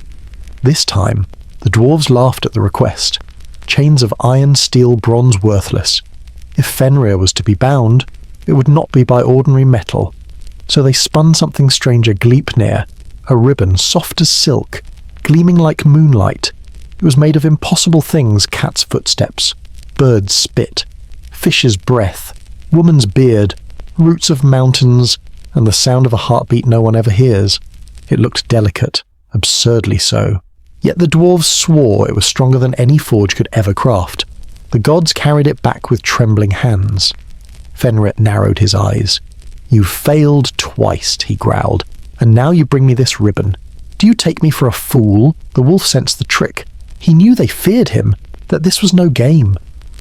This time, the dwarves laughed at the request. Chains of iron, steel, bronze worthless. If Fenrir was to be bound, it would not be by ordinary metal. So they spun something stranger Gleipnir, a ribbon soft as silk, gleaming like moonlight. It was made of impossible things: cat's footsteps, bird's spit, fish's breath, woman's beard, roots of mountains, and the sound of a heartbeat no one ever hears. It looked delicate, absurdly so. Yet the dwarves swore it was stronger than any forge could ever craft. The gods carried it back with trembling hands. Fenrir narrowed his eyes. "You've failed twice," he growled, "and now you bring me this ribbon. Do you take me for a fool?" The wolf sensed the trick. He knew they feared him, that this was no game.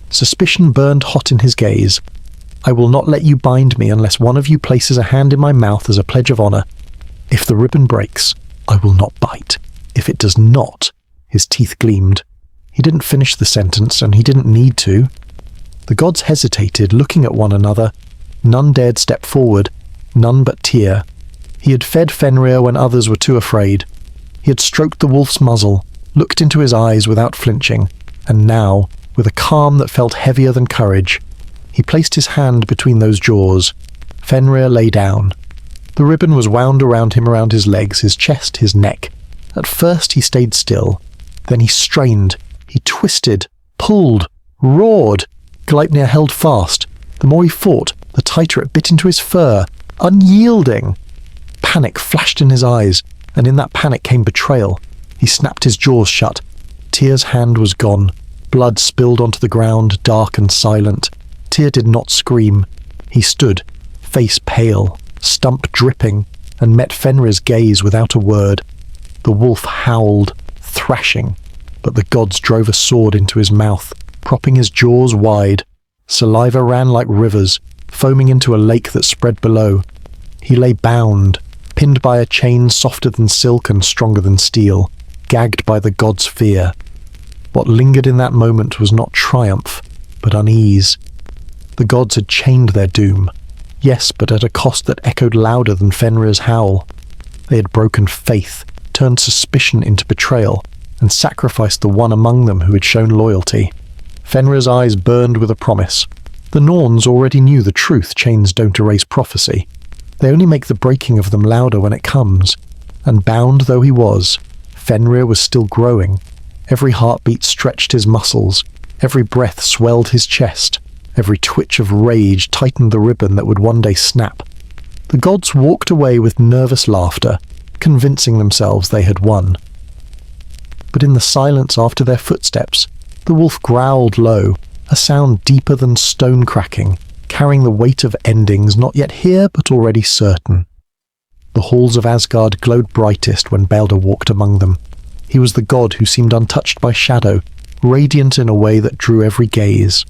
Suspicion burned hot in his gaze. "I will not let you bind me unless one of you places a hand in my mouth as a pledge of honor. If the ribbon breaks, I will not bite. If it does not," his teeth gleamed. He didn't finish the sentence, and he didn't need to. The gods hesitated, looking at one another. None dared step forward, none but Tyr. He had fed Fenrir when others were too afraid. He had stroked the wolf's muzzle, looked into his eyes without flinching, and now, with a calm that felt heavier than courage, he placed his hand between those jaws. Fenrir lay down. The ribbon was wound around him, around his legs, his chest, his neck. At first he stayed still. Then he strained. He twisted, pulled, roared. Gleipnir held fast. The more he fought, the tighter it bit into his fur. Unyielding! Panic flashed in his eyes, and in that panic came betrayal. He snapped his jaws shut. Tyr's hand was gone. Blood spilled onto the ground, dark and silent. Tyr did not scream. He stood, face pale, stump dripping, and met Fenrir's gaze without a word. The wolf howled, thrashing, but the gods drove a sword into his mouth, propping his jaws wide. Saliva ran like rivers, foaming into a lake that spread below. He lay bound, pinned by a chain softer than silk and stronger than steel, gagged by the gods' fear. What lingered in that moment was not triumph, but unease. The gods had chained their doom, yes, but at a cost that echoed louder than Fenrir's howl. They had broken faith, turned suspicion into betrayal, and sacrificed the one among them who had shown loyalty. Fenrir's eyes burned with a promise. The Norns already knew the truth: chains don't erase prophecy. They only make the breaking of them louder when it comes. And bound though he was, Fenrir was still growing. Every heartbeat stretched his muscles. Every breath swelled his chest. Every twitch of rage tightened the ribbon that would one day snap. The gods walked away with nervous laughter, convincing themselves they had won. But in the silence after their footsteps, the wolf growled low, a sound deeper than stone cracking, carrying the weight of endings not yet here but already certain. The halls of Asgard glowed brightest when Balder walked among them. He was the god who seemed untouched by shadow, radiant in a way that drew every gaze.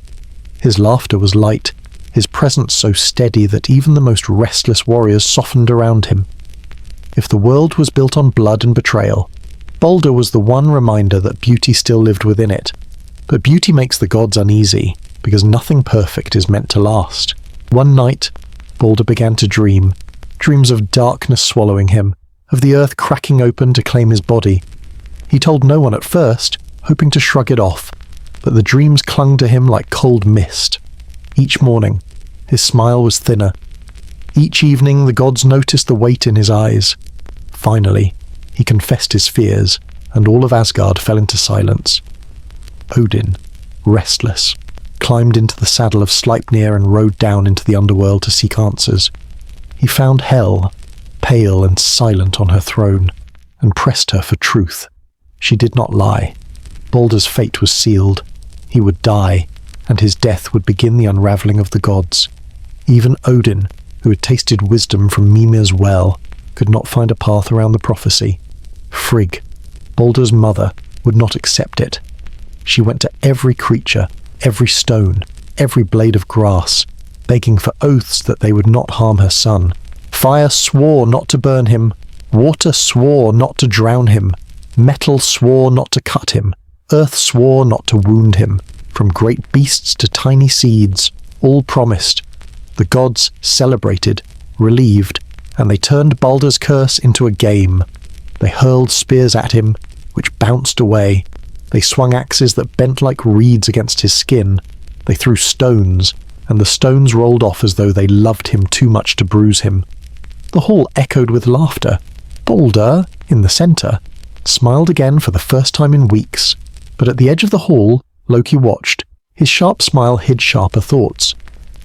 His laughter was light, his presence so steady that even the most restless warriors softened around him. If the world was built on blood and betrayal, Balder was the one reminder that beauty still lived within it. But beauty makes the gods uneasy, because nothing perfect is meant to last. One night, Balder began to dream, dreams of darkness swallowing him, of the earth cracking open to claim his body. He told no one at first, hoping to shrug it off, but the dreams clung to him like cold mist. Each morning, his smile was thinner. Each evening, the gods noticed the weight in his eyes. Finally, he confessed his fears, and all of Asgard fell into silence. Odin, restless, climbed into the saddle of Sleipnir and rode down into the underworld to seek answers. He found Hel, pale and silent on her throne, and pressed her for truth. She did not lie. Balder's fate was sealed. He would die, and his death would begin the unravelling of the gods. Even Odin, who had tasted wisdom from Mimir's well, could not find a path around the prophecy. Frigg, Balder's mother, would not accept it. She went to every creature, every stone, every blade of grass, begging for oaths that they would not harm her son. Fire swore not to burn him. Water swore not to drown him. Metal swore not to cut him. Earth swore not to wound him. From great beasts to tiny seeds, all promised. The gods celebrated, relieved, and they turned Balder's curse into a game. They hurled spears at him, which bounced away. They swung axes that bent like reeds against his skin. They threw stones, and the stones rolled off as though they loved him too much to bruise him. The hall echoed with laughter. Balder, in the centre, smiled again for the first time in weeks. But at the edge of the hall, Loki watched. His sharp smile hid sharper thoughts.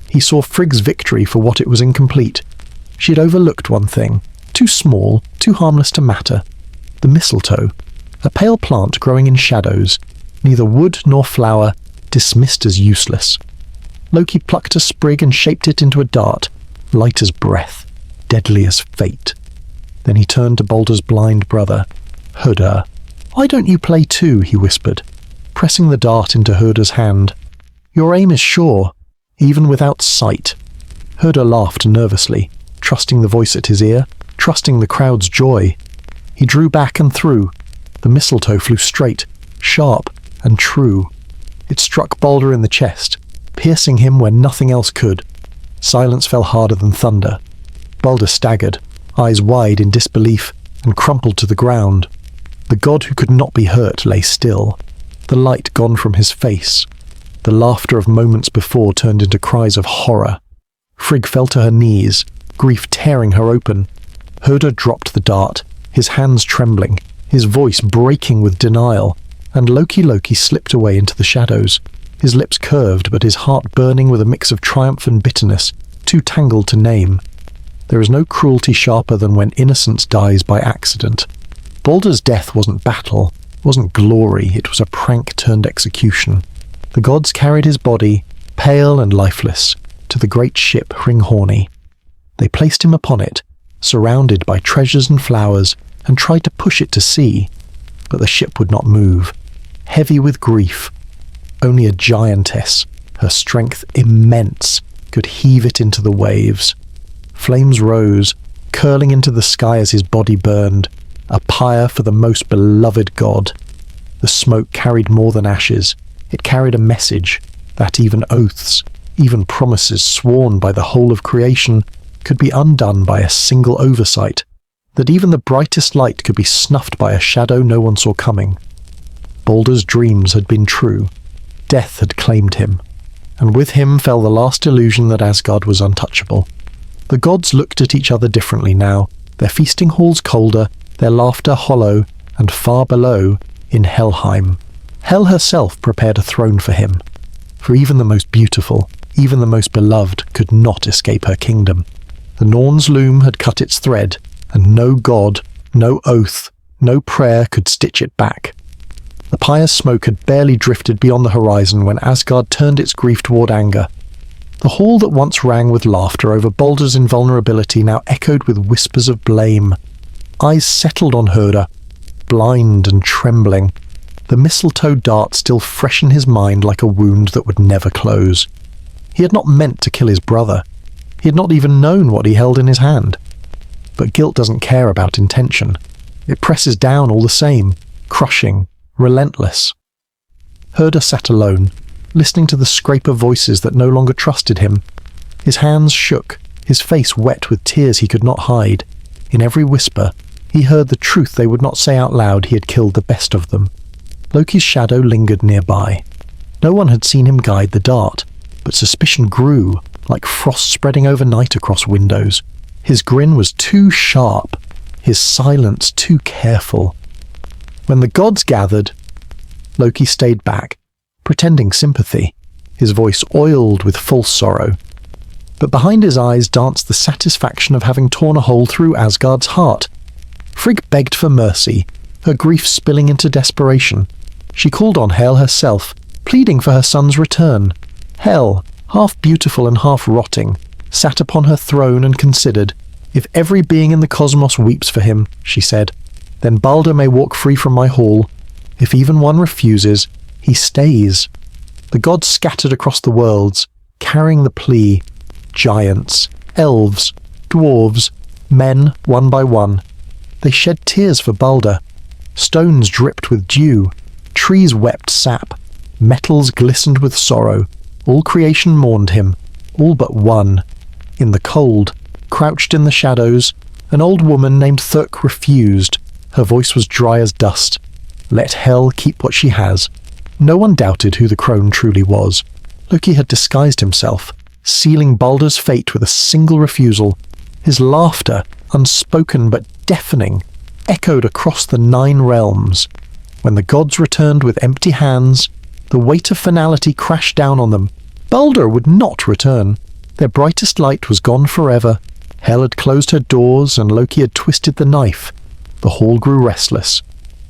He saw Frigg's victory for what it was incomplete. She had overlooked one thing, too small, too harmless to matter. The mistletoe, a pale plant growing in shadows, neither wood nor flower, dismissed as useless. Loki plucked a sprig and shaped it into a dart, light as breath, deadly as fate. Then he turned to Balder's blind brother. Hurda. Why don't you play too? He whispered, pressing the dart into Hurda's hand. Your aim is sure, even without sight. Hurda laughed nervously, trusting the voice at his ear, trusting the crowd's joy. He drew back and threw. The mistletoe flew straight, sharp, and true. It struck Balder in the chest, piercing him where nothing else could. Silence fell harder than thunder. Balder staggered, eyes wide in disbelief, and crumpled to the ground. The god who could not be hurt lay still, the light gone from his face. The laughter of moments before turned into cries of horror. Frigg fell to her knees, grief tearing her open. Hurda dropped the dart, his hands trembling, his voice breaking with denial, and Loki slipped away into the shadows, his lips curved but his heart burning with a mix of triumph and bitterness, too tangled to name. There is no cruelty sharper than when innocence dies by accident. Balder's death wasn't battle, wasn't glory, it was a prank turned execution. The gods carried his body, pale and lifeless, to the great ship Hringhorni. They placed him upon it, surrounded by treasures and flowers, and tried to push it to sea, but the ship would not move, heavy with grief. Only a giantess, her strength immense, could heave it into the waves. Flames rose, curling into the sky as his body burned, a pyre for the most beloved god. The smoke carried more than ashes. It carried a message that even oaths, even promises sworn by the whole of creation, could be undone by a single oversight, that even the brightest light could be snuffed by a shadow no one saw coming. Baldur's dreams had been true. Death had claimed him, and with him fell the last illusion that Asgard was untouchable. The gods looked at each other differently now, their feasting halls colder, their laughter hollow, and far below, in Helheim, Hel herself prepared a throne for him. For even the most beautiful, even the most beloved, could not escape her kingdom. The Norn's loom had cut its thread, and no god, no oath, no prayer could stitch it back. The pyre's smoke had barely drifted beyond the horizon when Asgard turned its grief toward anger. The hall that once rang with laughter over Baldur's invulnerability now echoed with whispers of blame. Eyes settled on Herder, blind and trembling, the mistletoe dart still fresh in his mind like a wound that would never close. He had not meant to kill his brother. He had not even known what he held in his hand. But guilt doesn't care about intention. It presses down all the same, crushing, relentless. Herder sat alone, listening to the scrape of voices that no longer trusted him. His hands shook, his face wet with tears he could not hide. In every whisper, he heard the truth they would not say out loud. He had killed the best of them. Loki's shadow lingered nearby. No one had seen him guide the dart, but suspicion grew, like frost spreading overnight across windows. His grin was too sharp, his silence too careful. When the gods gathered, Loki stayed back, pretending sympathy, his voice oiled with false sorrow. But behind his eyes danced the satisfaction of having torn a hole through Asgard's heart. Frigg begged for mercy, her grief spilling into desperation. She called on Hel herself, pleading for her son's return. Hel, half beautiful and half rotting, sat upon her throne and considered, "If every being in the cosmos weeps for him," she said, "then Baldur may walk free from my hall. If even one refuses, he stays." The gods scattered across the worlds, carrying the plea. Giants, elves, dwarves, men, one by one. They shed tears for Baldur. Stones dripped with dew. Trees wept sap. Metals glistened with sorrow. All creation mourned him, all but one. In the cold, crouched in the shadows, an old woman named Thurk refused. Her voice was dry as dust. Let Hel keep what she has. No one doubted who the crone truly was. Loki had disguised himself, sealing Baldur's fate with a single refusal. His laughter, unspoken but deafening, echoed across the 9 realms. When the gods returned with empty hands, the weight of finality crashed down on them. Baldur would not return. Their brightest light was gone forever. Hel had closed her doors, and Loki had twisted the knife. The hall grew restless.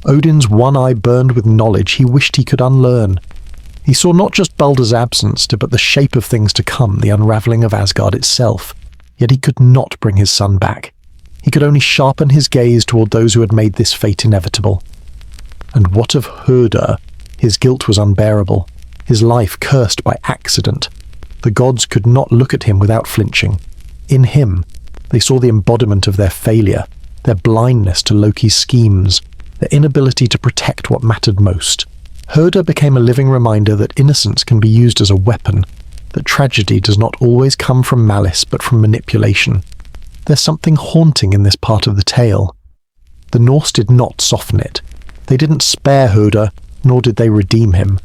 Odin's one eye burned with knowledge he wished he could unlearn. He saw not just Baldur's absence, but the shape of things to come, the unravelling of Asgard itself. Yet he could not bring his son back. He could only sharpen his gaze toward those who had made this fate inevitable. And what of Herder? His guilt was unbearable, his life cursed by accident. The gods could not look at him without flinching. In him, they saw the embodiment of their failure, their blindness to Loki's schemes, their inability to protect what mattered most. Herder became a living reminder that innocence can be used as a weapon, that tragedy does not always come from malice but from manipulation. There's something haunting in this part of the tale. The Norse did not soften it. They didn't spare Herder, nor did they redeem him.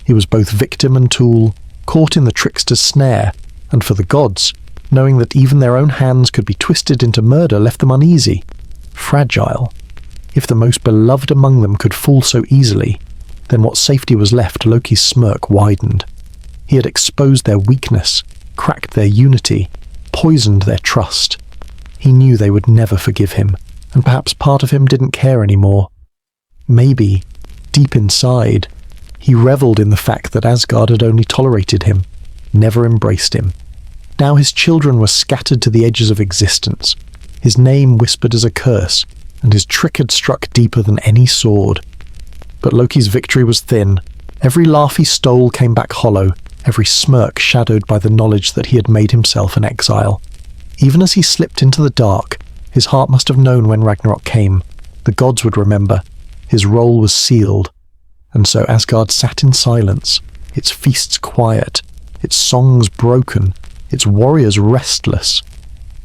He was both victim and tool, caught in the trickster's snare, and for the gods, knowing that even their own hands could be twisted into murder left them uneasy, fragile. If the most beloved among them could fall so easily, then what safety was left? Loki's smirk widened. He had exposed their weakness, cracked their unity, poisoned their trust. He knew they would never forgive him, and perhaps part of him didn't care anymore. Maybe, deep inside, he revelled in the fact that Asgard had only tolerated him, never embraced him. Now his children were scattered to the edges of existence, his name whispered as a curse, and his trick had struck deeper than any sword. But Loki's victory was thin. Every laugh he stole came back hollow, every smirk shadowed by the knowledge that he had made himself an exile. Even as he slipped into the dark, his heart must have known when Ragnarok came. The gods would remember. His role was sealed. And so Asgard sat in silence, its feasts quiet, its songs broken, its warriors restless.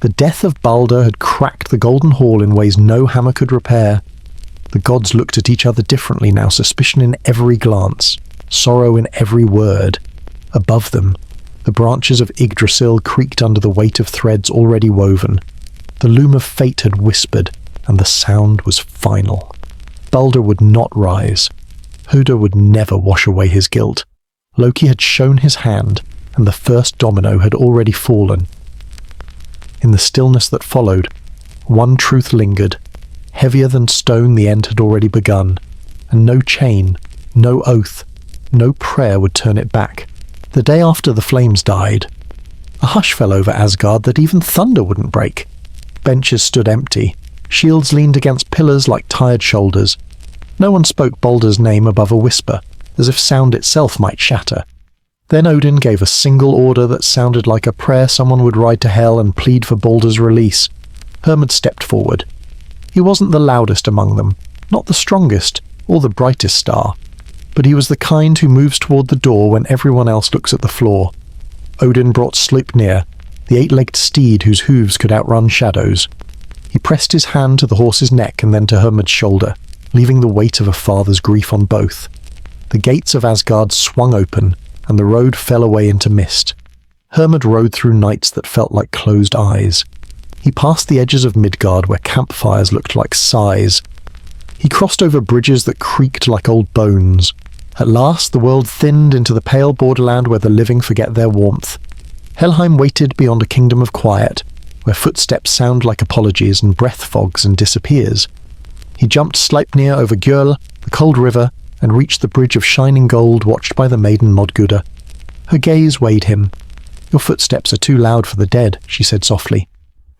The death of Baldur had cracked the Golden Hall in ways no hammer could repair. The gods looked at each other differently now, suspicion in every glance, sorrow in every word. Above them, the branches of Yggdrasil creaked under the weight of threads already woven. The loom of fate had whispered, and the sound was final. Balder would not rise. Hoder would never wash away his guilt. Loki had shown his hand, and the first domino had already fallen. In the stillness that followed, one truth lingered. Heavier than stone, the end had already begun, and no chain, no oath, no prayer would turn it back. The day after the flames died, a hush fell over Asgard that even thunder wouldn't break. Benches stood empty. Shields leaned against pillars like tired shoulders. No one spoke Balder's name above a whisper, as if sound itself might shatter. Then Odin gave a single order that sounded like a prayer someone would ride to hell and plead for Balder's release. Hermod stepped forward. He wasn't the loudest among them, not the strongest, or the brightest star, but he was the kind who moves toward the door when everyone else looks at the floor. Odin brought Sleipnir, the eight-legged steed whose hooves could outrun shadows. He pressed his hand to the horse's neck and then to Hermod's shoulder, leaving the weight of a father's grief on both. The gates of Asgard swung open, and the road fell away into mist. Hermod rode through nights that felt like closed eyes. He passed the edges of Midgard where campfires looked like sighs. He crossed over bridges that creaked like old bones. At last the world thinned into the pale borderland where the living forget their warmth. Helheim waited beyond a kingdom of quiet, where footsteps sound like apologies and breath fogs and disappears. He jumped Sleipnir over Gjöll, the cold river, and reached the bridge of shining gold watched by the maiden Modguda. Her gaze weighed him. "Your footsteps are too loud for the dead," she said softly.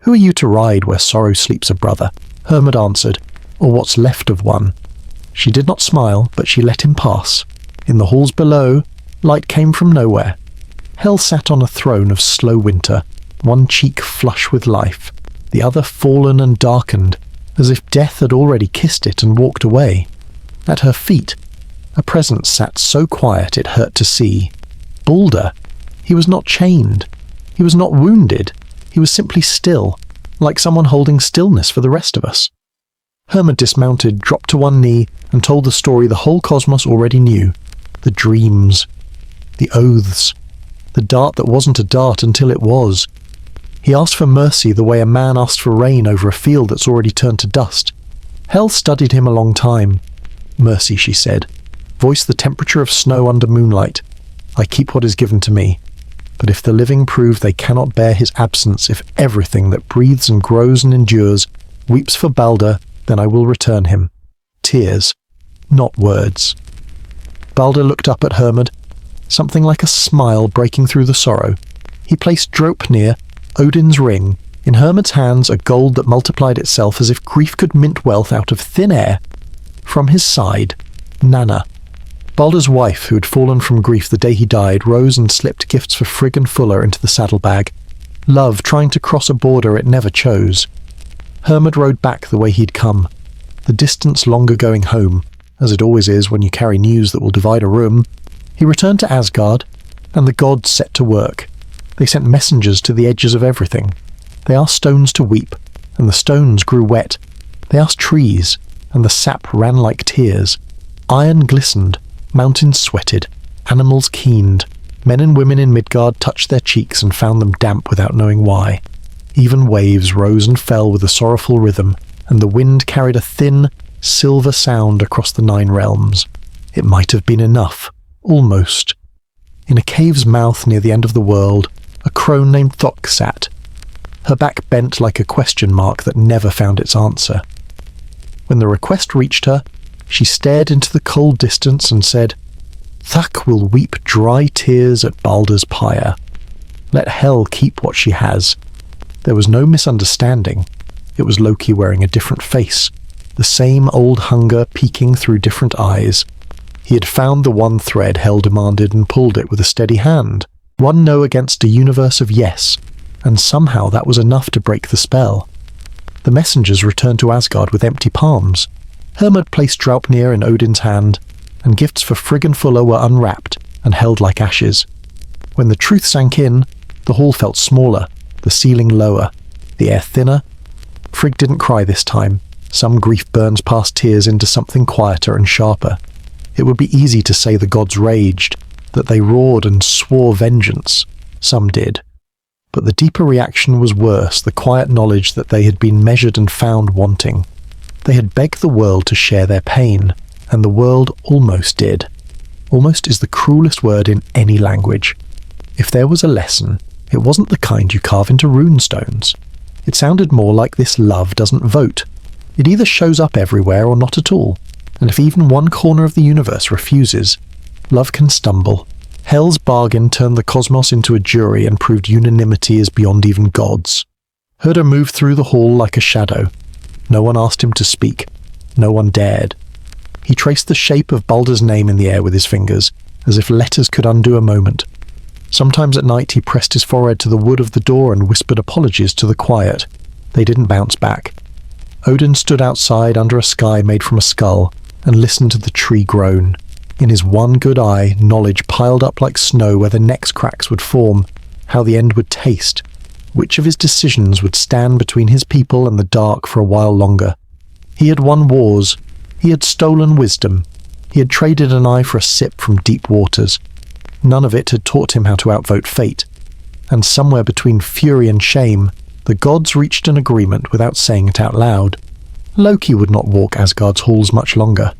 "Who are you to ride where sorrow sleeps a brother?" Hermod answered, "Or what's left of one." She did not smile, but she let him pass. In the halls below, light came from nowhere. Hel sat on a throne of slow winter, one cheek flush with life, the other fallen and darkened, as if death had already kissed it and walked away. At her feet, a presence sat so quiet it hurt to see. Balder. He was not chained. He was not wounded. He was simply still, like someone holding stillness for the rest of us. Hermod dismounted, dropped to one knee, and told the story the whole cosmos already knew. The dreams. The oaths. The dart that wasn't a dart until it was. He asked for mercy the way a man asked for rain over a field that's already turned to dust. Hel studied him a long time. "Mercy," she said. "Voice the temperature of snow under moonlight. I keep what is given to me. But if the living prove they cannot bear his absence, if everything that breathes and grows and endures weeps for Balder, then I will return him. Tears, not words." Balder looked up at Hermod, something like a smile breaking through the sorrow. He placed Draupnir, Odin's ring, in Hermod's hands, a gold that multiplied itself as if grief could mint wealth out of thin air. From his side, Nanna, Balder's wife, who had fallen from grief the day he died, rose and slipped gifts for Frigg and Fuller into the saddlebag. Love trying to cross a border it never chose. Hermod rode back the way he'd come, the distance longer going home, as it always is when you carry news that will divide a room. He returned to Asgard, and the gods set to work. They sent messengers to the edges of everything. They asked stones to weep, and the stones grew wet. They asked trees, and the sap ran like tears. Iron glistened, mountains sweated, animals keened. Men and women in Midgard touched their cheeks and found them damp without knowing why. Even waves rose and fell with a sorrowful rhythm, and the wind carried a thin, silver sound across the 9 realms. It might have been enough, almost. In a cave's mouth near the end of the world, a crone named Thok sat. Her back bent like a question mark that never found its answer. When the request reached her, she stared into the cold distance and said, "Thak will weep dry tears at Balder's pyre. Let Hel keep what she has." There was no misunderstanding. It was Loki wearing a different face, the same old hunger peeking through different eyes. He had found the one thread Hel demanded and pulled it with a steady hand. One no against a universe of yes, and somehow that was enough to break the spell. The messengers returned to Asgard with empty palms. Hermod placed Draupnir in Odin's hand, and gifts for Frigg and Fuller were unwrapped and held like ashes. When the truth sank in, the hall felt smaller, the ceiling lower, the air thinner. Frigg didn't cry this time. Some grief burns past tears into something quieter and sharper. It would be easy to say the gods raged, that they roared and swore vengeance. Some did. But the deeper reaction was worse, the quiet knowledge that they had been measured and found wanting. They had begged the world to share their pain, and the world almost did. Almost is the cruelest word in any language. If there was a lesson, it wasn't the kind you carve into runestones. It sounded more like this love doesn't vote. It either shows up everywhere or not at all. And if even one corner of the universe refuses, love can stumble. Hell's bargain turned the cosmos into a jury and proved unanimity is beyond even gods. Herder moved through the hall like a shadow. No one asked him to speak. No one dared. He traced the shape of Baldur's name in the air with his fingers, as if letters could undo a moment. Sometimes at night he pressed his forehead to the wood of the door and whispered apologies to the quiet. They didn't bounce back. Odin stood outside under a sky made from a skull and listened to the tree groan. In his one good eye, knowledge piled up like snow where the next cracks would form, how the end would taste, which of his decisions would stand between his people and the dark for a while longer. He had won wars. He had stolen wisdom. He had traded an eye for a sip from deep waters. None of it had taught him how to outvote fate. And somewhere between fury and shame, the gods reached an agreement without saying it out loud. Loki would not walk Asgard's halls much longer.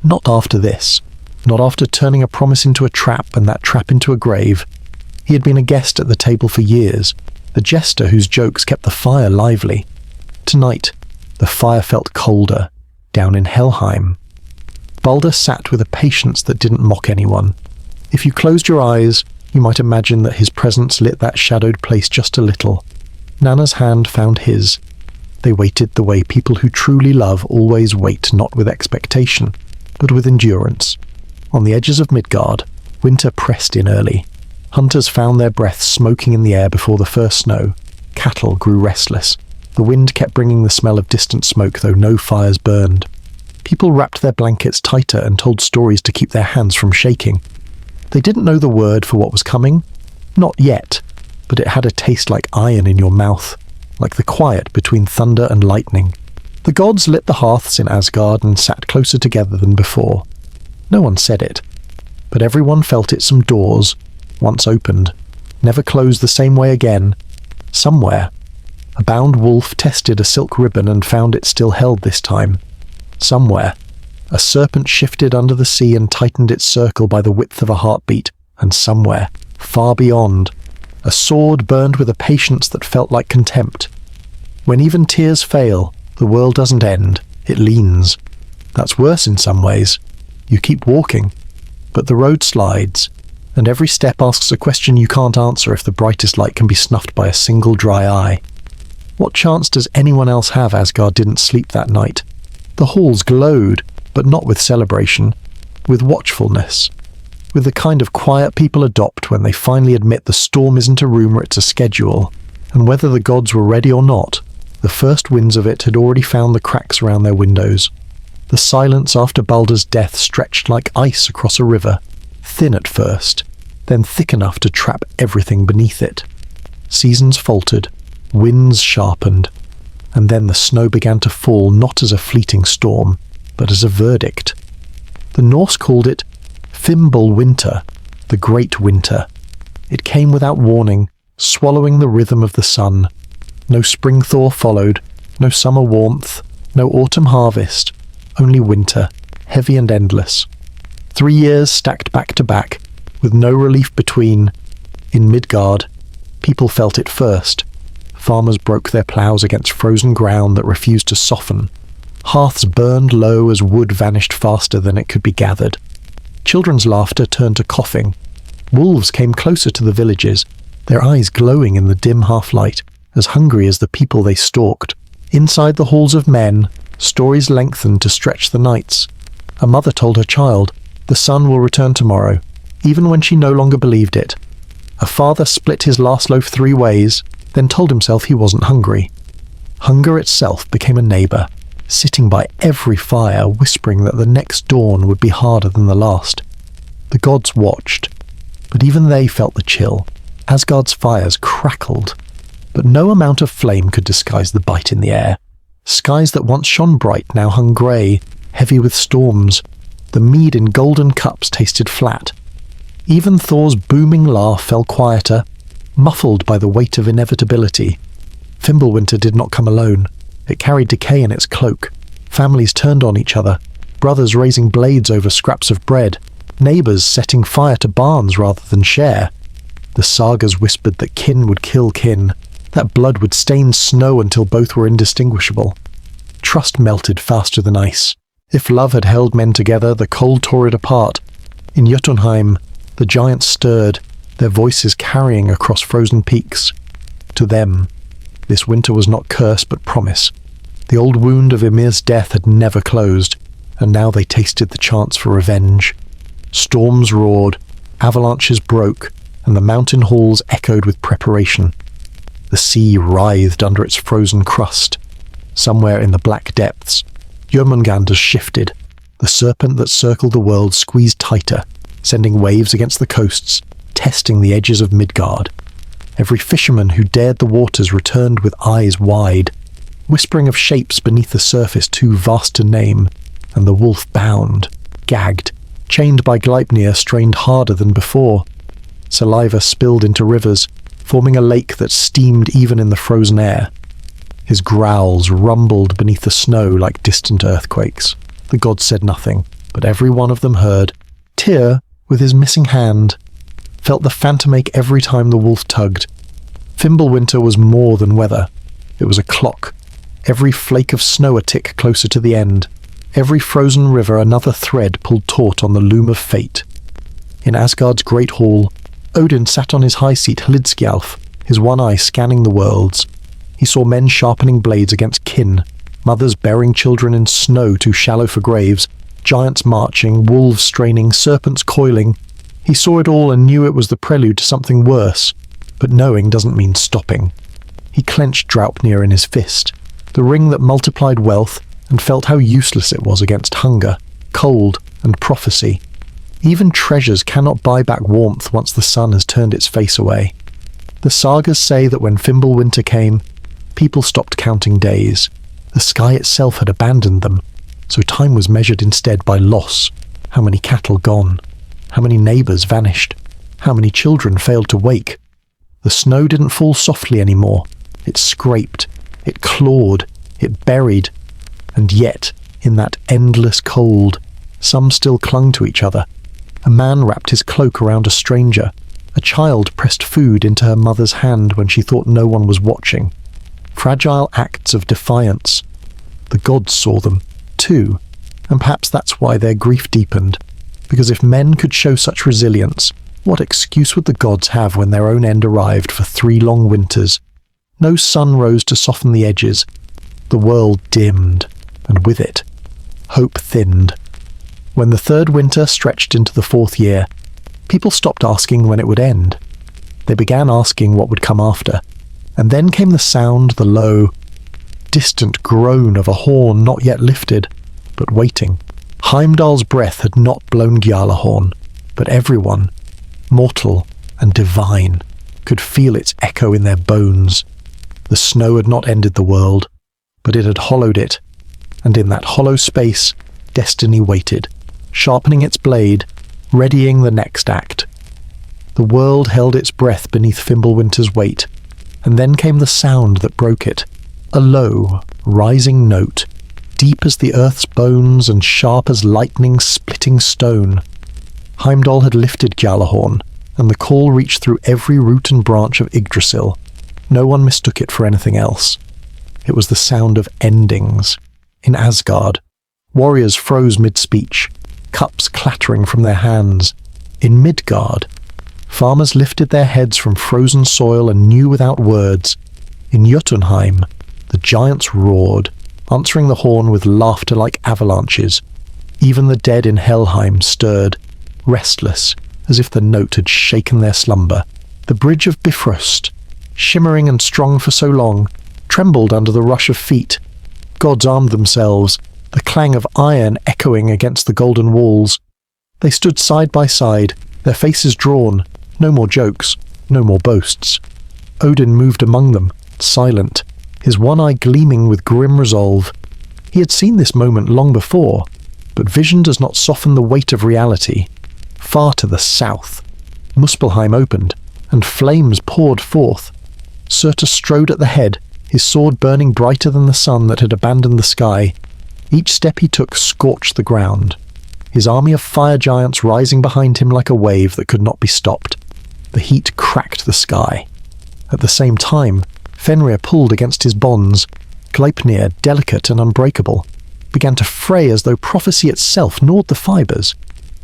Not after this. Not after turning a promise into a trap and that trap into a grave. He had been a guest at the table for years, a jester whose jokes kept the fire lively. Tonight, the fire felt colder, down in Helheim. Baldur sat with a patience that didn't mock anyone. If you closed your eyes, you might imagine that his presence lit that shadowed place just a little. Nanna's hand found his. They waited the way people who truly love always wait, not with expectation, but with endurance. On the edges of Midgard, winter pressed in early. Hunters found their breaths smoking in the air before the first snow. Cattle grew restless. The wind kept bringing the smell of distant smoke, though no fires burned. People wrapped their blankets tighter and told stories to keep their hands from shaking. They didn't know the word for what was coming. Not yet, but it had a taste like iron in your mouth, like the quiet between thunder and lightning. The gods lit the hearths in Asgard and sat closer together than before. No one said it, but everyone felt it. Some doors, once opened, never closed the same way again. Somewhere, a bound wolf tested a silk ribbon and found it still held this time. Somewhere, a serpent shifted under the sea and tightened its circle by the width of a heartbeat, and somewhere, far beyond, a sword burned with a patience that felt like contempt. When even tears fail, the world doesn't end, it leans. That's worse in some ways. You keep walking, but the road slides, and every step asks a question you can't answer if the brightest light can be snuffed by a single dry eye. What chance does anyone else have? Asgard didn't sleep that night. The halls glowed, but not with celebration, with watchfulness, with the kind of quiet people adopt when they finally admit the storm isn't a rumor, it's a schedule, and whether the gods were ready or not, the first winds of it had already found the cracks around their windows. The silence after Baldur's death stretched like ice across a river, thin at first, then thick enough to trap everything beneath it. Seasons faltered, winds sharpened, and then the snow began to fall not as a fleeting storm, but as a verdict. The Norse called it Fimbul Winter, the Great Winter. It came without warning, swallowing the rhythm of the sun. No spring thaw followed, no summer warmth, no autumn harvest, only winter, heavy and endless. 3 years stacked back to back, with no relief between. In Midgard, people felt it first. Farmers broke their ploughs against frozen ground that refused to soften. Hearths burned low as wood vanished faster than it could be gathered. Children's laughter turned to coughing. Wolves came closer to the villages, their eyes glowing in the dim half-light, as hungry as the people they stalked. Inside the halls of men, stories lengthened to stretch the nights. A mother told her child, the sun will return tomorrow, even when she no longer believed it. A father split his last loaf 3 ways, then told himself he wasn't hungry. Hunger itself became a neighbour, sitting by every fire, whispering that the next dawn would be harder than the last. The gods watched, but even they felt the chill. Asgard's fires crackled, but no amount of flame could disguise the bite in the air. Skies that once shone bright now hung grey, heavy with storms. The mead in golden cups tasted flat. Even Thor's booming laugh fell quieter, muffled by the weight of inevitability. Fimbulwinter did not come alone. It carried decay in its cloak. Families turned on each other, brothers raising blades over scraps of bread, neighbours setting fire to barns rather than share. The sagas whispered that kin would kill kin, that blood would stain snow until both were indistinguishable. Trust melted faster than ice. If love had held men together, the cold tore it apart. In Jotunheim, the giants stirred, their voices carrying across frozen peaks. To them, this winter was not curse but promise. The old wound of Ymir's death had never closed, and now they tasted the chance for revenge. Storms roared, avalanches broke, and the mountain halls echoed with preparation. The sea writhed under its frozen crust. Somewhere in the black depths, Jörmungandr shifted. The serpent that circled the world squeezed tighter, sending waves against the coasts, testing the edges of Midgard. Every fisherman who dared the waters returned with eyes wide, whispering of shapes beneath the surface too vast to name, and the wolf bound, gagged, chained by Gleipnir, strained harder than before. Saliva spilled into rivers, forming a lake that steamed even in the frozen air. His growls rumbled beneath the snow like distant earthquakes. The gods said nothing, but every one of them heard. Tyr, with his missing hand, felt the phantom ache every time the wolf tugged. Fimbulwinter was more than weather. It was a clock. Every flake of snow a tick closer to the end. Every frozen river another thread pulled taut on the loom of fate. In Asgard's great hall, Odin sat on his high seat Hlidskjalf, his one eye scanning the worlds. He saw men sharpening blades against kin, mothers burying children in snow too shallow for graves, giants marching, wolves straining, serpents coiling. He saw it all and knew it was the prelude to something worse, but knowing doesn't mean stopping. He clenched Draupnir in his fist, the ring that multiplied wealth, and felt how useless it was against hunger, cold, and prophecy. Even treasures cannot buy back warmth once the sun has turned its face away. The sagas say that when Fimbulwinter came, people stopped counting days. The sky itself had abandoned them, so time was measured instead by loss. How many cattle gone? How many neighbours vanished? How many children failed to wake? The snow didn't fall softly anymore. It scraped, it clawed, it buried. And yet, in that endless cold, some still clung to each other. A man wrapped his cloak around a stranger. A child pressed food into her mother's hand when she thought no one was watching. Fragile acts of defiance. The gods saw them, too, and perhaps that's why their grief deepened. Because if men could show such resilience, what excuse would the gods have when their own end arrived for 3 long winters? No sun rose to soften the edges. The world dimmed, and with it, hope thinned. When the 3rd winter stretched into the 4th year, people stopped asking when it would end. They began asking what would come after. And then came the sound, the low, distant groan of a horn not yet lifted, but waiting. Heimdall's breath had not blown Gjallarhorn, but everyone, mortal and divine, could feel its echo in their bones. The snow had not ended the world, but it had hollowed it, and in that hollow space, destiny waited, sharpening its blade, readying the next act. The world held its breath beneath Fimbulwinter's weight, and then came the sound that broke it, a low, rising note, deep as the earth's bones and sharp as lightning splitting stone. Heimdall had lifted Gjallarhorn, and the call reached through every root and branch of Yggdrasil. No one mistook it for anything else. It was the sound of endings. In Asgard, warriors froze mid-speech, cups clattering from their hands. In Midgard, farmers lifted their heads from frozen soil and knew without words. In Jotunheim, the giants roared, answering the horn with laughter like avalanches. Even the dead in Helheim stirred, restless, as if the note had shaken their slumber. The bridge of Bifrost, shimmering and strong for so long, trembled under the rush of feet. Gods armed themselves, the clang of iron echoing against the golden walls. They stood side by side, their faces drawn, no more jokes, no more boasts. Odin moved among them, silent, his one eye gleaming with grim resolve. He had seen this moment long before, but vision does not soften the weight of reality. Far to the south, Muspelheim opened, and flames poured forth. Surtur strode at the head, his sword burning brighter than the sun that had abandoned the sky. Each step he took scorched the ground, his army of fire giants rising behind him like a wave that could not be stopped. The heat cracked the sky. At the same time, Fenrir pulled against his bonds. Gleipnir, delicate and unbreakable, began to fray as though prophecy itself gnawed the fibres.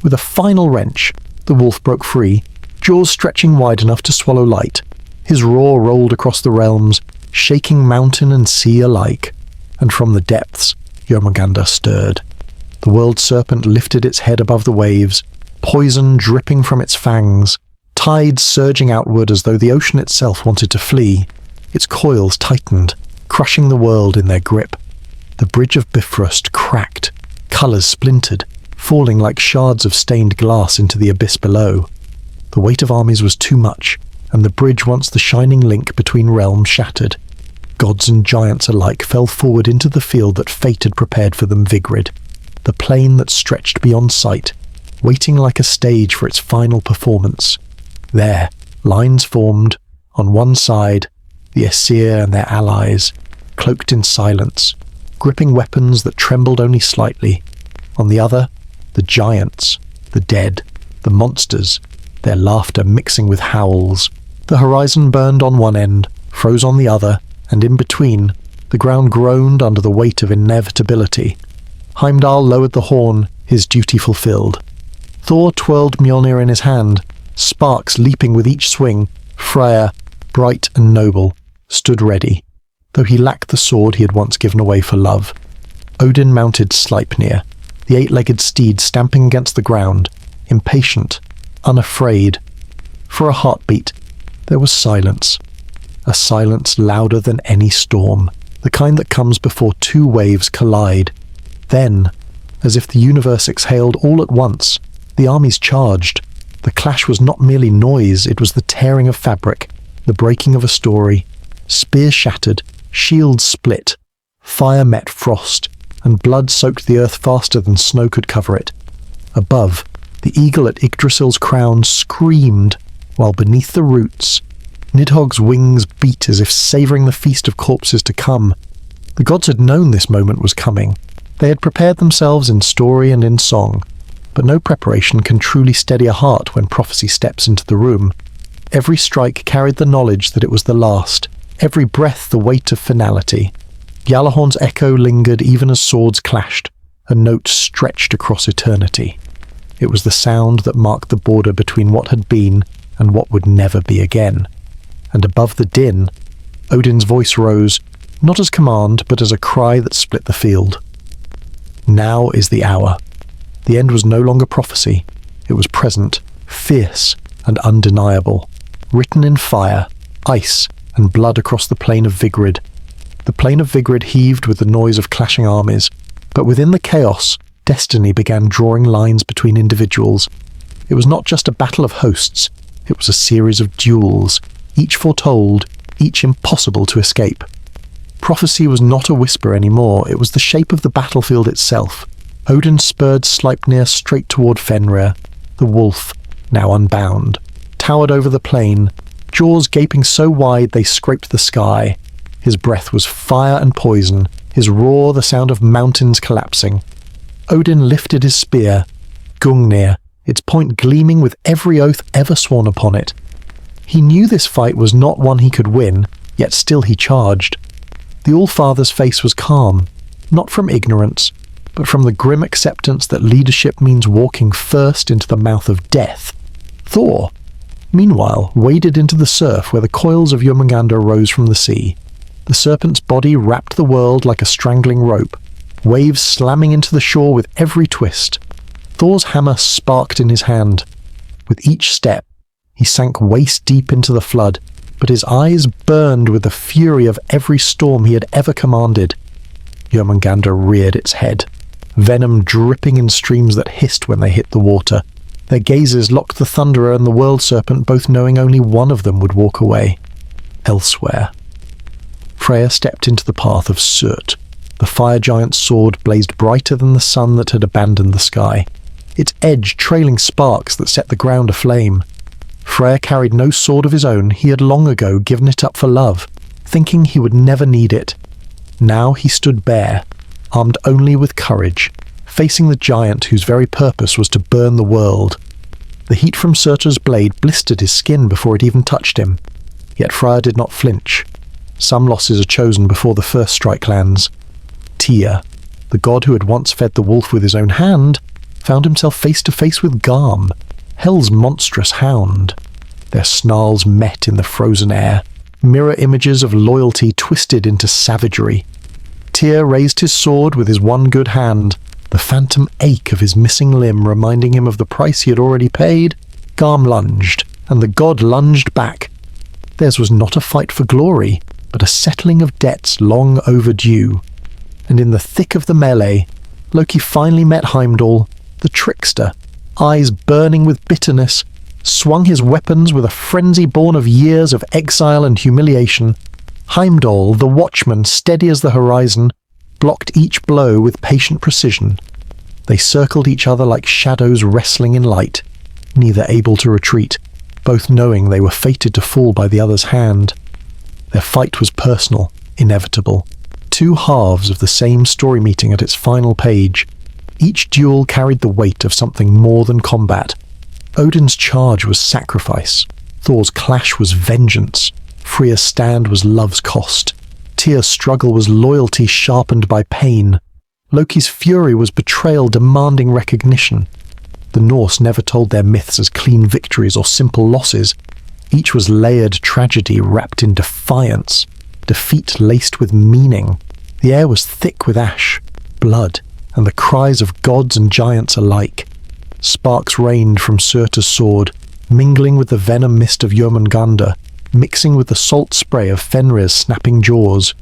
With a final wrench, the wolf broke free, jaws stretching wide enough to swallow light. His roar rolled across the realms, shaking mountain and sea alike. And from the depths, Jörmungandr stirred. The world serpent lifted its head above the waves, poison dripping from its fangs, tides surging outward as though the ocean itself wanted to flee. Its coils tightened, crushing the world in their grip. The bridge of Bifrost cracked, colours splintered, falling like shards of stained glass into the abyss below. The weight of armies was too much, and the bridge, once the shining link between realms, shattered. Gods and giants alike fell forward into the field that fate had prepared for them, Vigrid, the plain that stretched beyond sight, waiting like a stage for its final performance. There, lines formed, on one side, the Aesir and their allies, cloaked in silence, gripping weapons that trembled only slightly. On the other, the giants, the dead, the monsters, their laughter mixing with howls. The horizon burned on one end, froze on the other, and in between, the ground groaned under the weight of inevitability. Heimdall lowered the horn, his duty fulfilled. Thor twirled Mjolnir in his hand, sparks leaping with each swing. Freyr, bright and noble, stood ready, though he lacked the sword he had once given away for love. Odin mounted Sleipnir, the eight-legged steed stamping against the ground, impatient, unafraid. For a heartbeat, there was silence. A silence louder than any storm, the kind that comes before two waves collide. Then, as if the universe exhaled all at once, the armies charged. The clash was not merely noise, it was the tearing of fabric, the breaking of a story. Spears shattered, shields split, fire met frost, and blood soaked the earth faster than snow could cover it. Above, the eagle at Yggdrasil's crown screamed, while beneath the roots, Nidhogg's wings beat as if savouring the feast of corpses to come. The gods had known this moment was coming. They had prepared themselves in story and in song, but no preparation can truly steady a heart when prophecy steps into the room. Every strike carried the knowledge that it was the last, every breath the weight of finality. Gjallarhorn's echo lingered even as swords clashed, a note stretched across eternity. It was the sound that marked the border between what had been and what would never be again. And above the din, Odin's voice rose, not as command, but as a cry that split the field. Now is the hour. The end was no longer prophecy. It was present, fierce and undeniable, written in fire, ice, and blood across the plain of Vigrid. The plain of Vigrid heaved with the noise of clashing armies, but within the chaos, destiny began drawing lines between individuals. It was not just a battle of hosts, it was a series of duels, each foretold, each impossible to escape. Prophecy was not a whisper anymore, it was the shape of the battlefield itself. Odin spurred Sleipnir straight toward Fenrir. The wolf, now unbound, towered over the plain, jaws gaping so wide they scraped the sky. His breath was fire and poison, his roar the sound of mountains collapsing. Odin lifted his spear, Gungnir, its point gleaming with every oath ever sworn upon it. He knew this fight was not one he could win, yet still he charged. The All-Father's face was calm, not from ignorance, but from the grim acceptance that leadership means walking first into the mouth of death. Thor, meanwhile, waded into the surf where the coils of Jörmungandr rose from the sea. The serpent's body wrapped the world like a strangling rope, waves slamming into the shore with every twist. Thor's hammer sparked in his hand. With each step, he sank waist-deep into the flood, but his eyes burned with the fury of every storm he had ever commanded. Jörmungandr reared its head, venom dripping in streams that hissed when they hit the water. Their gazes locked the Thunderer and the World Serpent, both knowing only one of them would walk away. Elsewhere. Freya stepped into the path of Surt. The fire giant's sword blazed brighter than the sun that had abandoned the sky, its edge trailing sparks that set the ground aflame. Freya carried no sword of his own. He had long ago given it up for love, thinking he would never need it. Now he stood bare, armed only with courage, facing the giant whose very purpose was to burn the world. The heat from Surtur's blade blistered his skin before it even touched him. Yet Freya did not flinch. Some losses are chosen before the first strike lands. Tyr, the god who had once fed the wolf with his own hand, found himself face to face with Garm, Hell's monstrous hound. Their snarls met in the frozen air, mirror images of loyalty twisted into savagery. Tyr raised his sword with his one good hand, the phantom ache of his missing limb reminding him of the price he had already paid. Garm lunged, and the god lunged back. Theirs was not a fight for glory, but a settling of debts long overdue. And in the thick of the melee, Loki finally met Heimdall, the trickster, eyes burning with bitterness, swung his weapons with a frenzy born of years of exile and humiliation. Heimdall, the watchman, steady as the horizon, blocked each blow with patient precision. They circled each other like shadows wrestling in light, neither able to retreat, both knowing they were fated to fall by the other's hand. Their fight was personal, inevitable. Two halves of the same story meeting at its final page. Each duel carried the weight of something more than combat. Odin's charge was sacrifice. Thor's clash was vengeance. Freya's stand was love's cost. Tyr's struggle was loyalty sharpened by pain. Loki's fury was betrayal demanding recognition. The Norse never told their myths as clean victories or simple losses. Each was layered tragedy wrapped in defiance, defeat laced with meaning. The air was thick with ash, blood, and the cries of gods and giants alike. Sparks rained from Surtur's sword, mingling with the venom mist of Jormungandr, mixing with the salt spray of Fenrir's snapping jaws.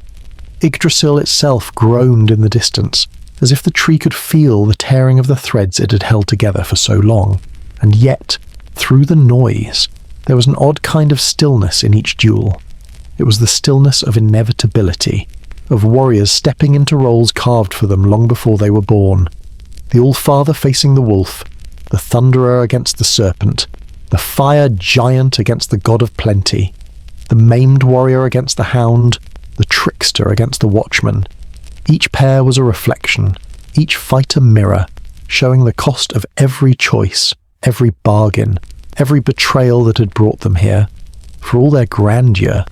Yggdrasil itself groaned in the distance, as if the tree could feel the tearing of the threads it had held together for so long. And yet, through the noise, there was an odd kind of stillness in each duel. It was the stillness of inevitability, of warriors stepping into roles carved for them long before they were born. The All-Father facing the wolf, the Thunderer against the serpent, the fire giant against the god of plenty, the maimed warrior against the hound, the trickster against the watchman. Each pair was a reflection, each fight a mirror, showing the cost of every choice, every bargain, every betrayal that had brought them here. For all their grandeur,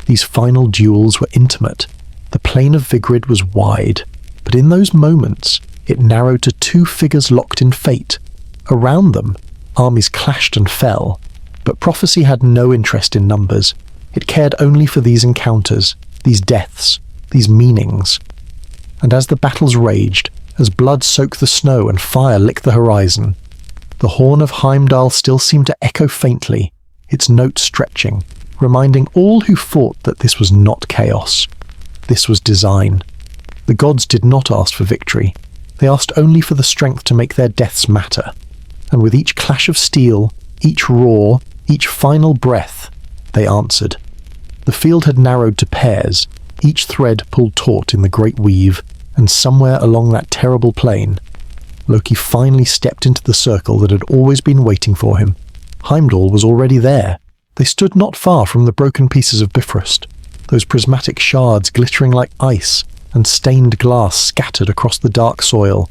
these final duels were intimate. The plain of Vigrid was wide, but in those moments it narrowed to two figures locked in fate. Around them, armies clashed and fell, but prophecy had no interest in numbers. It cared only for these encounters, these deaths, these meanings. And as the battles raged, as blood soaked the snow and fire licked the horizon, the horn of Heimdall still seemed to echo faintly, its note stretching, reminding all who fought that this was not chaos. This was design. The gods did not ask for victory. They asked only for the strength to make their deaths matter. And with each clash of steel, each roar, each final breath, they answered. The field had narrowed to pairs, each thread pulled taut in the great weave, and somewhere along that terrible plain, Loki finally stepped into the circle that had always been waiting for him. Heimdall was already there. They stood not far from the broken pieces of Bifrost, those prismatic shards glittering like ice and stained glass scattered across the dark soil.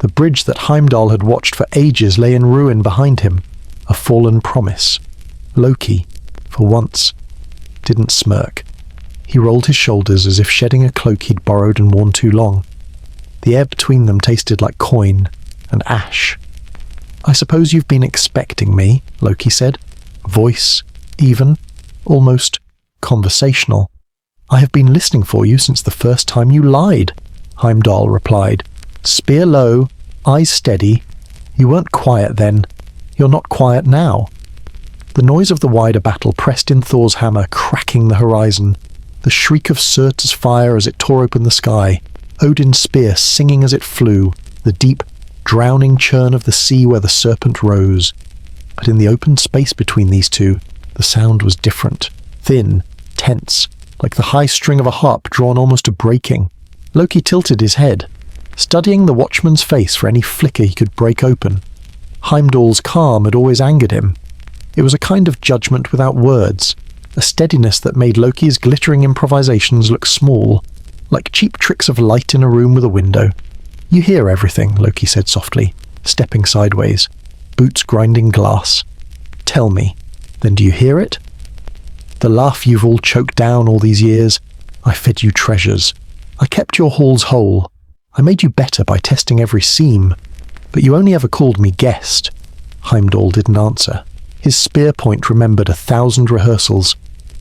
The bridge that Heimdall had watched for ages lay in ruin behind him, a fallen promise. Loki, for once, didn't smirk. He rolled his shoulders as if shedding a cloak he'd borrowed and worn too long. The air between them tasted like coin and ash. "I suppose you've been expecting me," Loki said, voice even, almost conversational. "I have been listening for you since the first time you lied," Heimdall replied, spear low, eyes steady. "You weren't quiet then. You're not quiet now." The noise of the wider battle pressed in Thor's hammer, cracking the horizon. The shriek of Surtur's fire as it tore open the sky, Odin's spear singing as it flew, the deep, drowning churn of the sea where the serpent rose. But in the open space between these two, the sound was different, thin, tense, like the high string of a harp drawn almost to breaking. Loki tilted his head, studying the watchman's face for any flicker he could break open. Heimdall's calm had always angered him. It was a kind of judgment without words, a steadiness that made Loki's glittering improvisations look small, like cheap tricks of light in a room with a window. "You hear everything," Loki said softly, stepping sideways, boots grinding glass. "Tell me, then do you hear it? The laugh you've all choked down all these years. I fed you treasures. I kept your halls whole. I made you better by testing every seam. But you only ever called me guest." Heimdall didn't answer. His spear point remembered 1,000 rehearsals.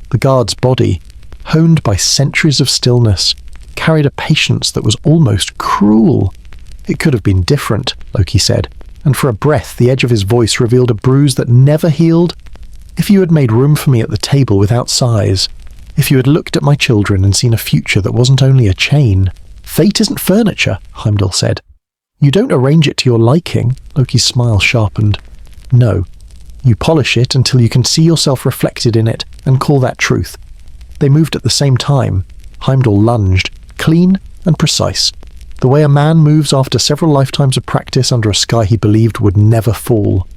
The guard's body, honed by centuries of stillness, carried a patience that was almost cruel. "It could have been different," Loki said, and for a breath the edge of his voice revealed a bruise that never healed. "If you had made room for me at the table without sighs, if you had looked at my children and seen a future that wasn't only a chain." "Fate isn't furniture," Heimdall said. "You don't arrange it to your liking." Loki's smile sharpened. "No. You polish it until you can see yourself reflected in it and call that truth." They moved at the same time. Heimdall lunged, clean and precise, the way a man moves after several lifetimes of practice under a sky he believed would never fall.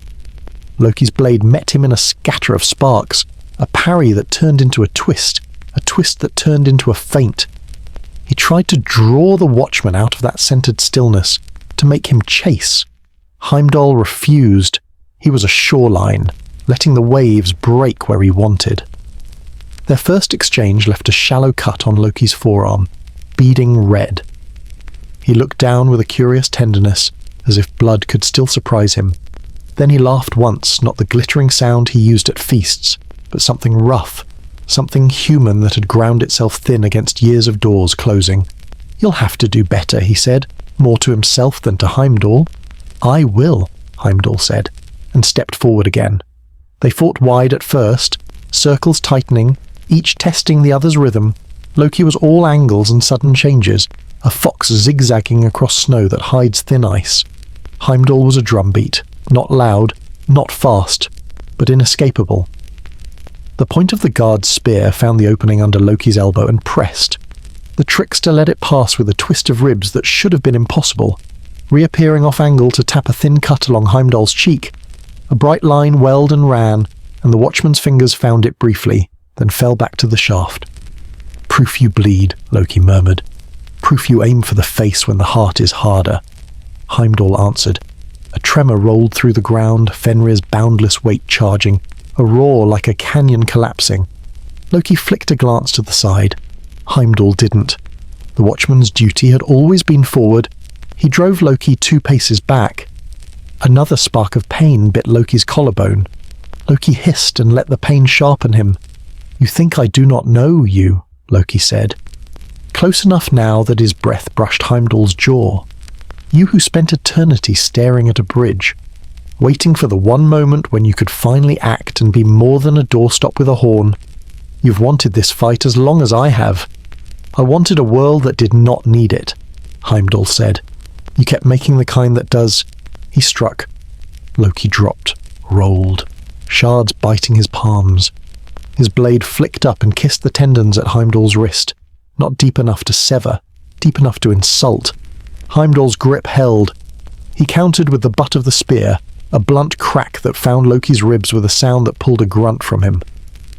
Loki's blade met him in a scatter of sparks, a parry that turned into a twist that turned into a feint. He tried to draw the watchman out of that centered stillness, to make him chase. Heimdall refused. He was a shoreline, letting the waves break where he wanted. Their first exchange left a shallow cut on Loki's forearm, beading red. He looked down with a curious tenderness, as if blood could still surprise him. Then he laughed once, not the glittering sound he used at feasts, but something rough, something human that had ground itself thin against years of doors closing. "You'll have to do better," he said, more to himself than to Heimdall. "I will," Heimdall said, and stepped forward again. They fought wide at first, circles tightening, each testing the other's rhythm. Loki was all angles and sudden changes, a fox zigzagging across snow that hides thin ice. Heimdall was a drumbeat, not loud, not fast, but inescapable. The point of the guard's spear found the opening under Loki's elbow and pressed. The trickster let it pass with a twist of ribs that should have been impossible, reappearing off angle to tap a thin cut along Heimdall's cheek. A bright line welled and ran, and the watchman's fingers found it briefly, then fell back to the shaft. "Proof you bleed," Loki murmured. "Proof you aim for the face when the heart is harder." Heimdall answered. A tremor rolled through the ground, Fenrir's boundless weight charging, a roar like a canyon collapsing. Loki flicked a glance to the side. Heimdall didn't. The watchman's duty had always been forward. He drove Loki 2 paces back. Another spark of pain bit Loki's collarbone. Loki hissed and let the pain sharpen him. "You think I do not know you," Loki said. Close enough now that his breath brushed Heimdall's jaw. "You who spent eternity staring at a bridge, waiting for the one moment when you could finally act and be more than a doorstop with a horn. You've wanted this fight as long as I have. I wanted a world that did not need it," Heimdall said. "You kept making the kind that does." He struck. Loki dropped, rolled, shards biting his palms. His blade flicked up and kissed the tendons at Heimdall's wrist, not deep enough to sever, deep enough to insult. Heimdall's grip held. He countered with the butt of the spear, a blunt crack that found Loki's ribs with a sound that pulled a grunt from him.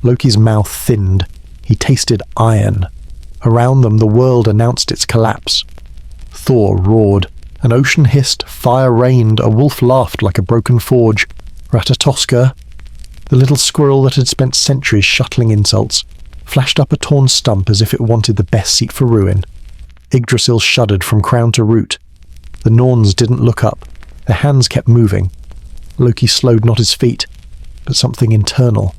Loki's mouth thinned. He tasted iron. Around them the world announced its collapse. Thor roared. An ocean hissed, fire rained, a wolf laughed like a broken forge. Ratatoska, the little squirrel that had spent centuries shuttling insults, flashed up a torn stump as if it wanted the best seat for ruin. Yggdrasil shuddered from crown to root. The Norns didn't look up. Their hands kept moving. Loki slowed not his feet, but something internal.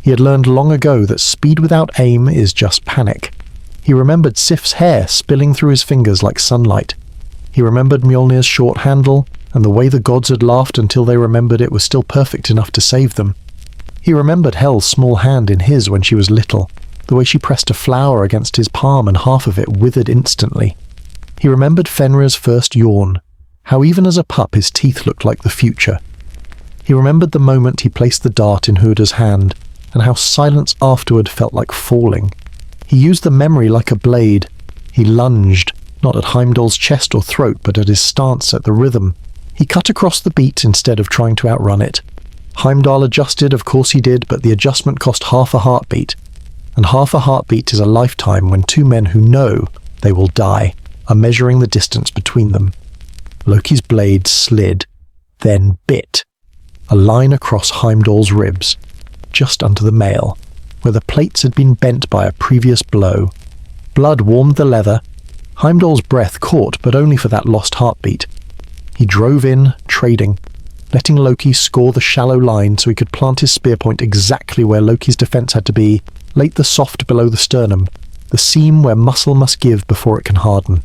He had learned long ago that speed without aim is just panic. He remembered Sif's hair spilling through his fingers like sunlight. He remembered Mjolnir's short handle, and the way the gods had laughed until they remembered it was still perfect enough to save them. He remembered Hel's small hand in his when she was little, the way she pressed a flower against his palm and half of it withered instantly. He remembered Fenrir's first yawn, how even as a pup his teeth looked like the future. He remembered the moment he placed the dart in Huda's hand, and how silence afterward felt like falling. He used the memory like a blade. He lunged, not at Heimdall's chest or throat, but at his stance, at the rhythm. He cut across the beat instead of trying to outrun it. Heimdall adjusted, of course he did, but the adjustment cost half a heartbeat. And half a heartbeat is a lifetime when two men who know they will die are measuring the distance between them. Loki's blade slid, then bit. A line across Heimdall's ribs, just under the mail, where the plates had been bent by a previous blow. Blood warmed the leather. Heimdall's breath caught, but only for that lost heartbeat. He drove in, trading, letting Loki score the shallow line so he could plant his spear point exactly where Loki's defense had to be, late the soft below the sternum, the seam where muscle must give before it can harden.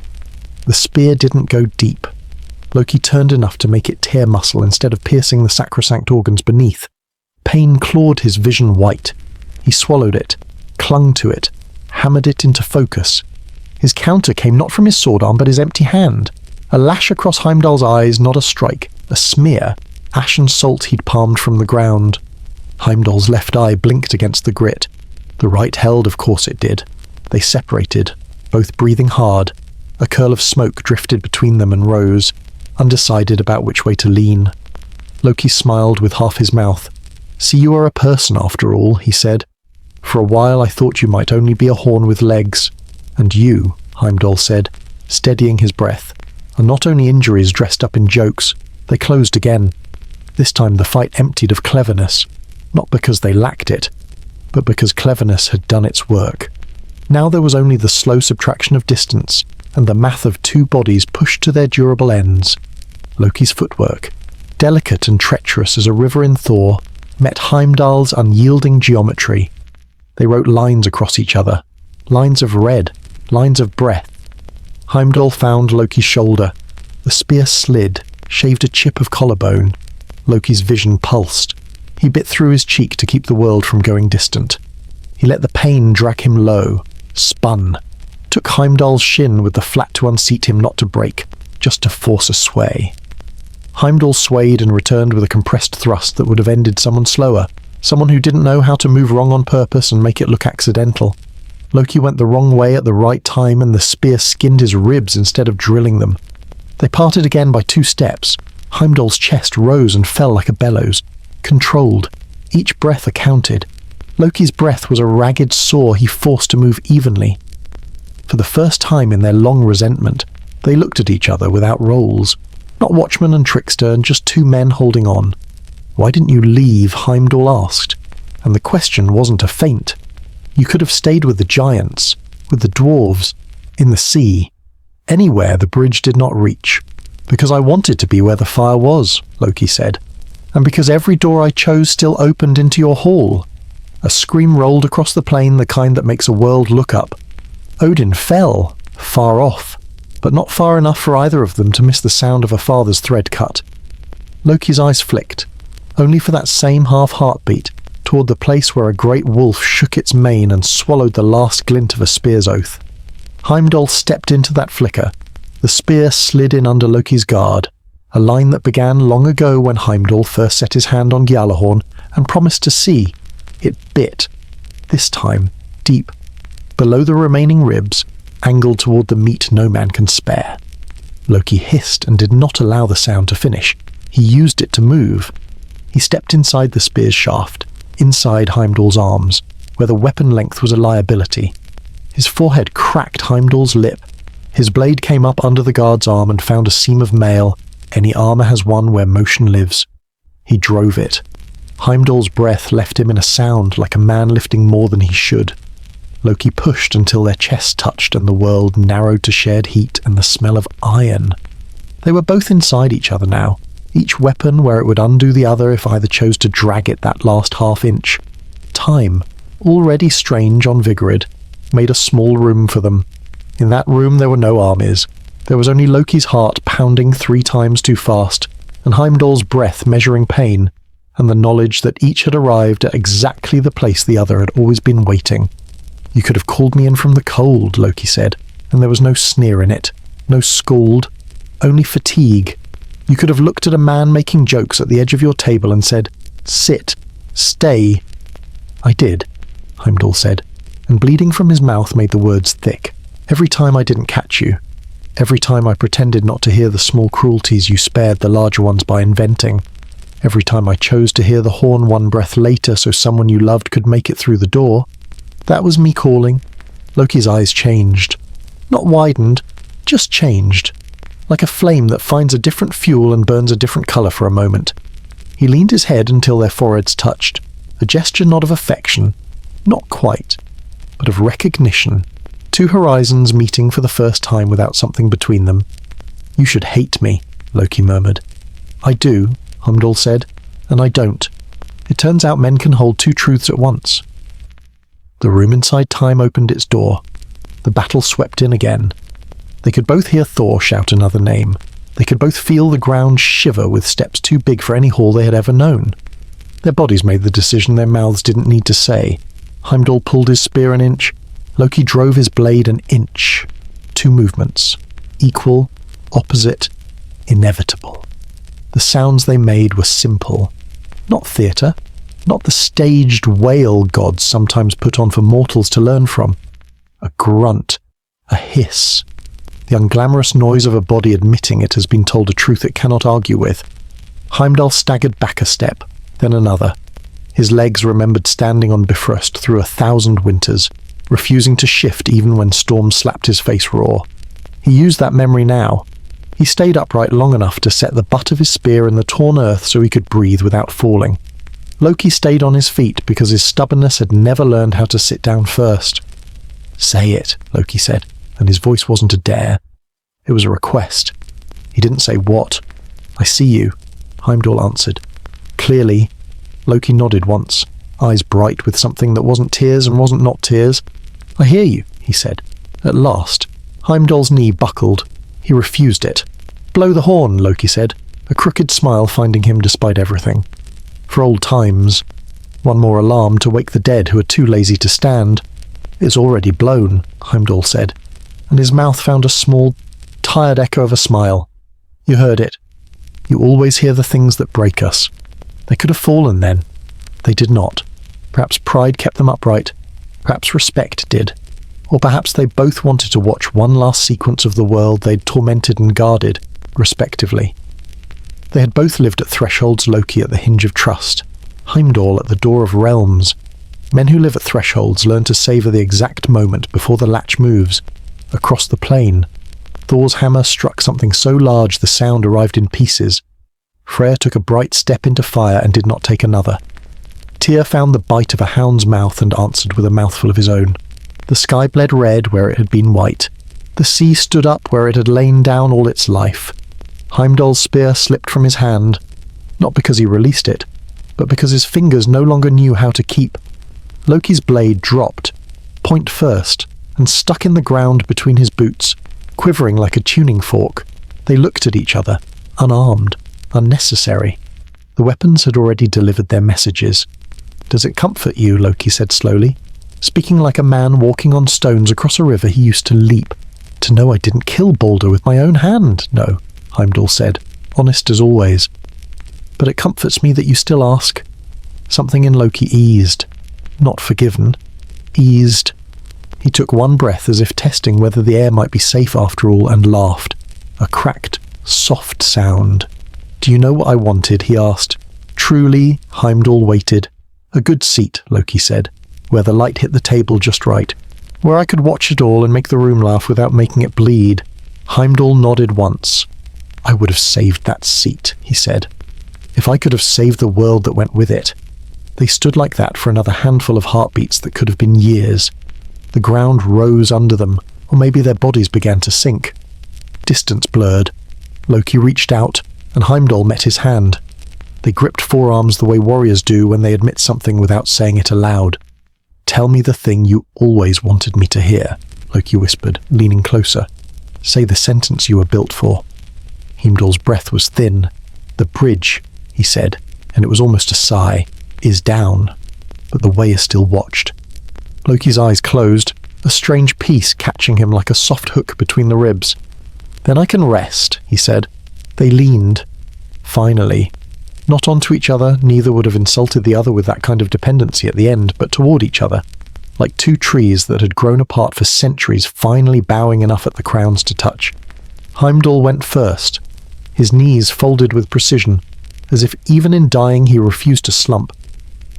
The spear didn't go deep. Loki turned enough to make it tear muscle instead of piercing the sacrosanct organs beneath. Pain clawed his vision white. He swallowed it, clung to it, hammered it into focus. His counter came not from his sword arm but his empty hand. A lash across Heimdall's eyes, not a strike, a smear, ashen salt he'd palmed from the ground. Heimdall's left eye blinked against the grit. The right held, of course it did. They separated, both breathing hard. A curl of smoke drifted between them and rose, undecided about which way to lean. Loki smiled with half his mouth. "See, you are a person after all," he said. "For a while I thought you might only be a horn with legs. And you," Heimdall said, steadying his breath, "are not only injuries dressed up in jokes, they closed again. This time the fight emptied of cleverness, not because they lacked it, but because cleverness had done its work. Now there was only the slow subtraction of distance, and the math of two bodies pushed to their durable ends. Loki's footwork, delicate and treacherous as a river in Thor, met Heimdall's unyielding geometry. They wrote lines across each other, lines of red, lines of breath. Heimdall found Loki's shoulder. The spear slid, shaved a chip of collarbone. Loki's vision pulsed. He bit through his cheek to keep the world from going distant. He let the pain drag him low, spun, took Heimdall's shin with the flat to unseat him, not to break, just to force a sway. Heimdall swayed and returned with a compressed thrust that would have ended someone slower, someone who didn't know how to move wrong on purpose and make it look accidental. Loki went the wrong way at the right time and the spear skinned his ribs instead of drilling them. They parted again by 2 steps. Heimdall's chest rose and fell like a bellows, controlled. Each breath accounted. Loki's breath was a ragged saw he forced to move evenly. For the first time in their long resentment, they looked at each other without roles. Not watchman and trickster, and just 2 men holding on. "Why didn't you leave?" Heimdall asked. And the question wasn't a feint. You could have stayed with the giants, with the dwarves, in the sea, anywhere the bridge did not reach. "Because I wanted to be where the fire was," Loki said. "And because every door I chose still opened into your hall." A scream rolled across the plain, the kind that makes a world look up. Odin fell, far off, but not far enough for either of them to miss the sound of a father's thread cut. Loki's eyes flicked, only for that same half-heartbeat, toward the place where a great wolf shook its mane and swallowed the last glint of a spear's oath. Heimdall stepped into that flicker. The spear slid in under Loki's guard, a line that began long ago when Heimdall first set his hand on Gjallarhorn and promised to see. It bit, this time deep, below the remaining ribs, angled toward the meat no man can spare. Loki hissed and did not allow the sound to finish. He used it to move. He stepped inside the spear's shaft, inside Heimdall's arms, where the weapon length was a liability. His forehead cracked Heimdall's lip. His blade came up under the guard's arm and found a seam of mail. Any armor has one where motion lives. He drove it. Heimdall's breath left him in a sound like a man lifting more than he should. Loki pushed until their chests touched and the world narrowed to shared heat and the smell of iron. They were both inside each other now, each weapon where it would undo the other if either chose to drag it that last half inch. Time, already strange on Vigrid, made a small room for them. In that room there were no armies. There was only Loki's heart pounding 3 times too fast, and Heimdall's breath measuring pain, and the knowledge that each had arrived at exactly the place the other had always been waiting. "You could have called me in from the cold," Loki said, and there was no sneer in it, no scold, only fatigue. "You could have looked at a man making jokes at the edge of your table and said, 'Sit, stay.'" "I did," Heimdall said. and bleeding from his mouth made the words thick. Every time I didn't catch you. Every time I pretended not to hear the small cruelties you spared the larger ones by inventing. Every time I chose to hear the horn one breath later so someone you loved could make it through the door. That was me calling. Loki's eyes changed. Not widened, just changed. Like a flame that finds a different fuel and burns a different colour for a moment. He leaned his head until their foreheads touched. A gesture not of affection. Not quite. But of recognition. Two horizons meeting for the first time without something between them. You should hate me, Loki murmured. I do, Heimdall said, and I don't. It turns out men can hold two truths at once. The room inside time opened its door. The battle swept in again. They could both hear Thor shout another name. They could both feel the ground shiver with steps too big for any hall they had ever known. Their bodies made the decision their mouths didn't need to say. Heimdall pulled his spear an inch. Loki drove his blade an inch. Two movements. Equal, opposite, inevitable. The sounds they made were simple. Not theatre. Not the staged wail gods sometimes put on for mortals to learn from. A grunt. A hiss. The unglamorous noise of a body admitting it has been told a truth it cannot argue with. Heimdall staggered back a step, then another. His legs remembered standing on Bifrost through 1,000 winters, refusing to shift even when storms slapped his face raw. He used that memory now. He stayed upright long enough to set the butt of his spear in the torn earth so he could breathe without falling. Loki stayed on his feet because his stubbornness had never learned how to sit down first. Say it, Loki said, and his voice wasn't a dare. It was a request. He didn't say what. I see you, Heimdall answered. Clearly. Loki nodded once, eyes bright with something that wasn't tears and wasn't not tears. I hear you, he said. At last. Heimdall's knee buckled. He refused it. Blow the horn, Loki said, a crooked smile finding him despite everything. For old times. One more alarm to wake the dead who are too lazy to stand. It's already blown, Heimdall said, and his mouth found a small, tired echo of a smile. You heard it. You always hear the things that break us. They could have fallen then. They did not. Perhaps pride kept them upright. Perhaps respect did. Or perhaps they both wanted to watch one last sequence of the world they'd tormented and guarded, respectively. They had both lived at thresholds, Loki at the hinge of trust, Heimdall at the door of realms. Men who live at thresholds learn to savour the exact moment before the latch moves. Across the plain, Thor's hammer struck something so large the sound arrived in pieces. Freyr took a bright step into fire and did not take another. Tyr found the bite of a hound's mouth and answered with a mouthful of his own. The sky bled red where it had been white. The sea stood up where it had lain down all its life. Heimdall's spear slipped from his hand, not because he released it, but because his fingers no longer knew how to keep. Loki's blade dropped, point first, and stuck in the ground between his boots, quivering like a tuning fork. They looked at each other, unarmed, unnecessary. The weapons had already delivered their messages. Does it comfort you, Loki said slowly, speaking like a man walking on stones across a river he used to leap, to know I didn't kill Balder with my own hand? No, Heimdall said, honest as always. But it comforts me that you still ask. Something in Loki eased. Not forgiven. Eased. He took one breath as if testing whether the air might be safe after all, and laughed. A cracked, soft sound. Do you know what I wanted? He asked. Truly, Heimdall waited. A good seat, Loki said, where the light hit the table just right, where I could watch it all and make the room laugh without making it bleed. Heimdall nodded once. I would have saved that seat, he said. If I could have saved the world that went with it. They stood like that for another handful of heartbeats that could have been years. The ground rose under them, or maybe their bodies began to sink. Distance blurred. Loki reached out, and Heimdall met his hand. They gripped forearms the way warriors do when they admit something without saying it aloud. Tell me the thing you always wanted me to hear, Loki whispered, leaning closer. Say the sentence you were built for. Heimdall's breath was thin. The bridge, he said, and it was almost a sigh, is down, but the way is still watched. Loki's eyes closed, a strange peace catching him like a soft hook between the ribs. Then I can rest, he said. They leaned. Finally. Not onto each other, neither would have insulted the other with that kind of dependency at the end, but toward each other. like two trees that had grown apart for centuries finally bowing enough at the crowns to touch. Heimdall went first, his knees folded with precision, as if even in dying he refused to slump.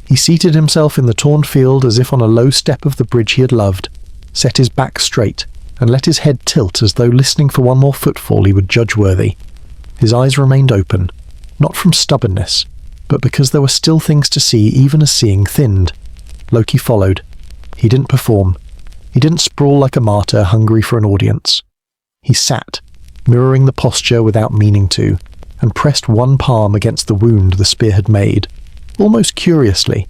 He seated himself in the torn field as if on a low step of the bridge he had loved, set his back straight, and let his head tilt as though listening for one more footfall he would judge worthy. His eyes remained open, not from stubbornness, but because there were still things to see even as seeing thinned. Loki followed. He didn't perform. He didn't sprawl like a martyr hungry for an audience. He sat, mirroring the posture without meaning to, and pressed one palm against the wound the spear had made, almost curiously,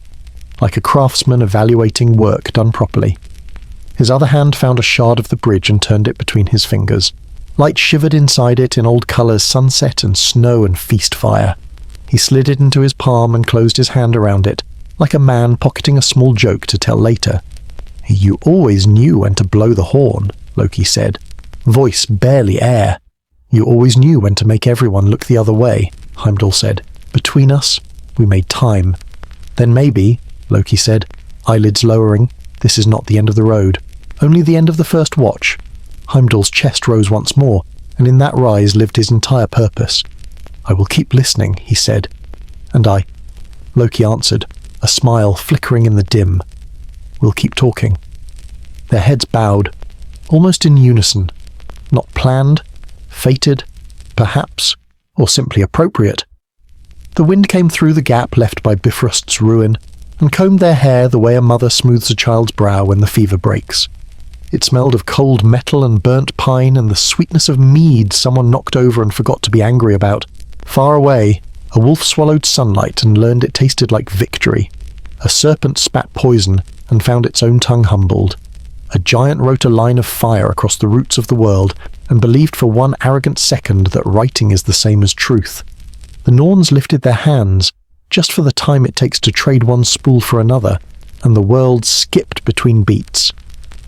like a craftsman evaluating work done properly. His other hand found a shard of the bridge and turned it between his fingers. Light shivered inside it in old colours, sunset and snow and feast fire. He slid it into his palm and closed his hand around it, like a man pocketing a small joke to tell later. "You always knew when to blow the horn," Loki said, voice barely air. "You always knew when to make everyone look the other way," Heimdall said. "Between us, we made time." "Then maybe," Loki said, eyelids lowering, "this is not the end of the road. Only the end of the first watch." Heimdall's chest rose once more, and in that rise lived his entire purpose. "I will keep listening," he said. "And I," Loki answered, a smile flickering in the dim. "We'll keep talking." Their heads bowed, almost in unison. Not planned, fated, perhaps, or simply appropriate. The wind came through the gap left by Bifrost's ruin, and combed their hair the way a mother smooths a child's brow when the fever breaks. It smelled of cold metal and burnt pine and the sweetness of mead someone knocked over and forgot to be angry about. Far away, a wolf swallowed sunlight and learned it tasted like victory. A serpent spat poison and found its own tongue humbled. A giant wrote a line of fire across the roots of the world and believed for one arrogant second that writing is the same as truth. The Norns lifted their hands, just for the time it takes to trade one spool for another, and the world skipped between beats.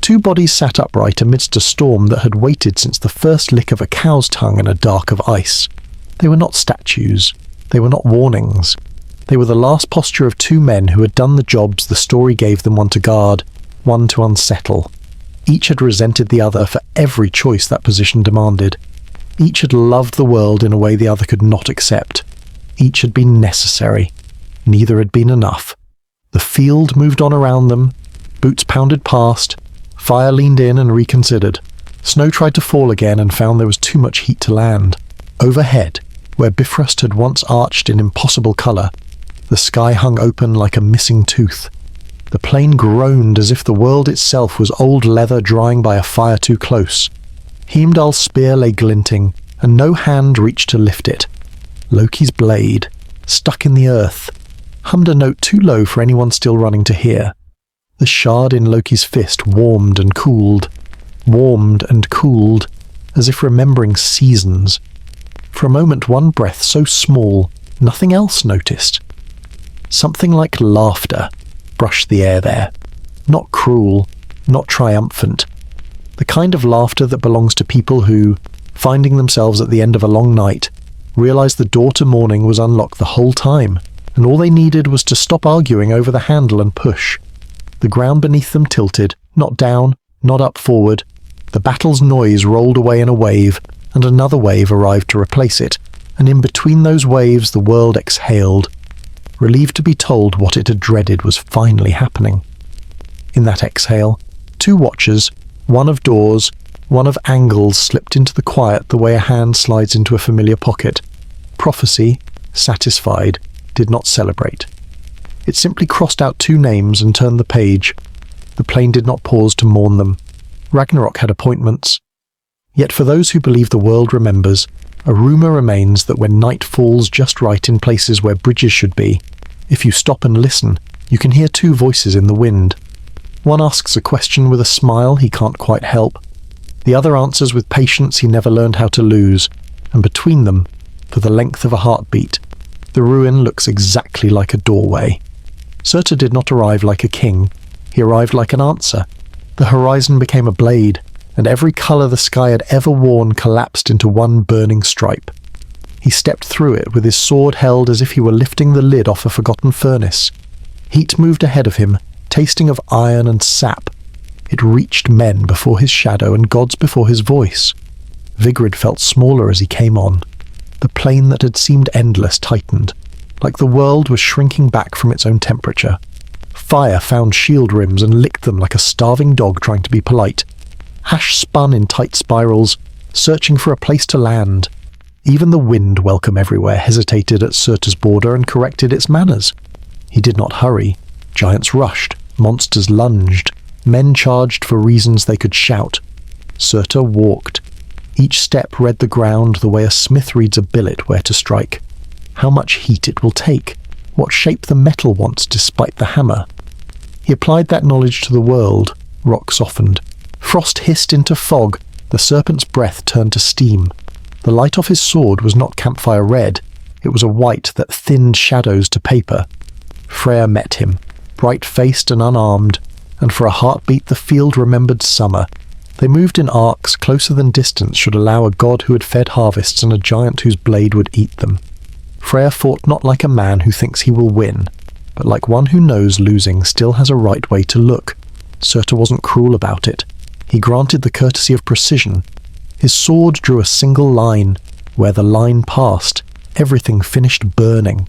Two bodies sat upright amidst a storm that had waited since the first lick of a cow's tongue in a dark of ice. They were not statues. They were not warnings. They were the last posture of two men who had done the jobs the story gave them, one to guard, one to unsettle. Each had resented the other for every choice that position demanded. Each had loved the world in a way the other could not accept. Each had been necessary. Neither had been enough. The field moved on around them. Boots pounded past. Fire leaned in and reconsidered. Snow tried to fall again and found there was too much heat to land. Overhead, where Bifrost had once arched in impossible colour, the sky hung open like a missing tooth. The plain groaned as if the world itself was old leather drying by a fire too close. Heimdall's spear lay glinting, and no hand reached to lift it. Loki's blade, stuck in the earth, hummed a note too low for anyone still running to hear. The shard in Loki's fist warmed and cooled, as if remembering seasons. For a moment one breath so small, nothing else noticed. Something like laughter brushed the air there. Not cruel, not triumphant. The kind of laughter that belongs to people who, finding themselves at the end of a long night, realized the door to morning was unlocked the whole time, and all they needed was to stop arguing over the handle and push. The ground beneath them tilted, not down, not up forward. The battle's noise rolled away in a wave, and another wave arrived to replace it, and in between those waves the world exhaled, relieved to be told what it had dreaded was finally happening. In that exhale, two watchers, one of doors, one of angles, slipped into the quiet the way a hand slides into a familiar pocket. Prophecy, satisfied, did not celebrate. It simply crossed out two names and turned the page. The plane did not pause to mourn them. Ragnarok had appointments. Yet for those who believe the world remembers, a rumour remains that when night falls just right in places where bridges should be, if you stop and listen, you can hear two voices in the wind. One asks a question with a smile he can't quite help. The other answers with patience he never learned how to lose, and between them, for the length of a heartbeat, the ruin looks exactly like a doorway. Surtur did not arrive like a king. He arrived like an answer. The horizon became a blade, and every colour the sky had ever worn collapsed into one burning stripe. He stepped through it with his sword held as if he were lifting the lid off a forgotten furnace. Heat moved ahead of him, tasting of iron and sap. It reached men before his shadow and gods before his voice. Vigrid felt smaller as he came on. The plane that had seemed endless tightened, like the world was shrinking back from its own temperature. Fire found shield rims and licked them like a starving dog trying to be polite. Ash spun in tight spirals, searching for a place to land. Even the wind, welcome everywhere, hesitated at Surtur's border and corrected its manners. He did not hurry. Giants rushed, monsters lunged, men charged for reasons they could shout. Surtur walked. Each step read the ground the way a smith reads a billet where to strike. How much heat it will take, what shape the metal wants despite the hammer. He applied that knowledge to the world. Rock softened. Frost hissed into fog. The serpent's breath turned to steam. The light off his sword was not campfire red. It was a white that thinned shadows to paper. Freya met him, bright-faced and unarmed, and for a heartbeat the field remembered summer. They moved in arcs closer than distance should allow a god who had fed harvests and a giant whose blade would eat them. Freya fought not like a man who thinks he will win, but like one who knows losing still has a right way to look. Surtur wasn't cruel about it. He granted the courtesy of precision. His sword drew a single line. Where the line passed, everything finished burning.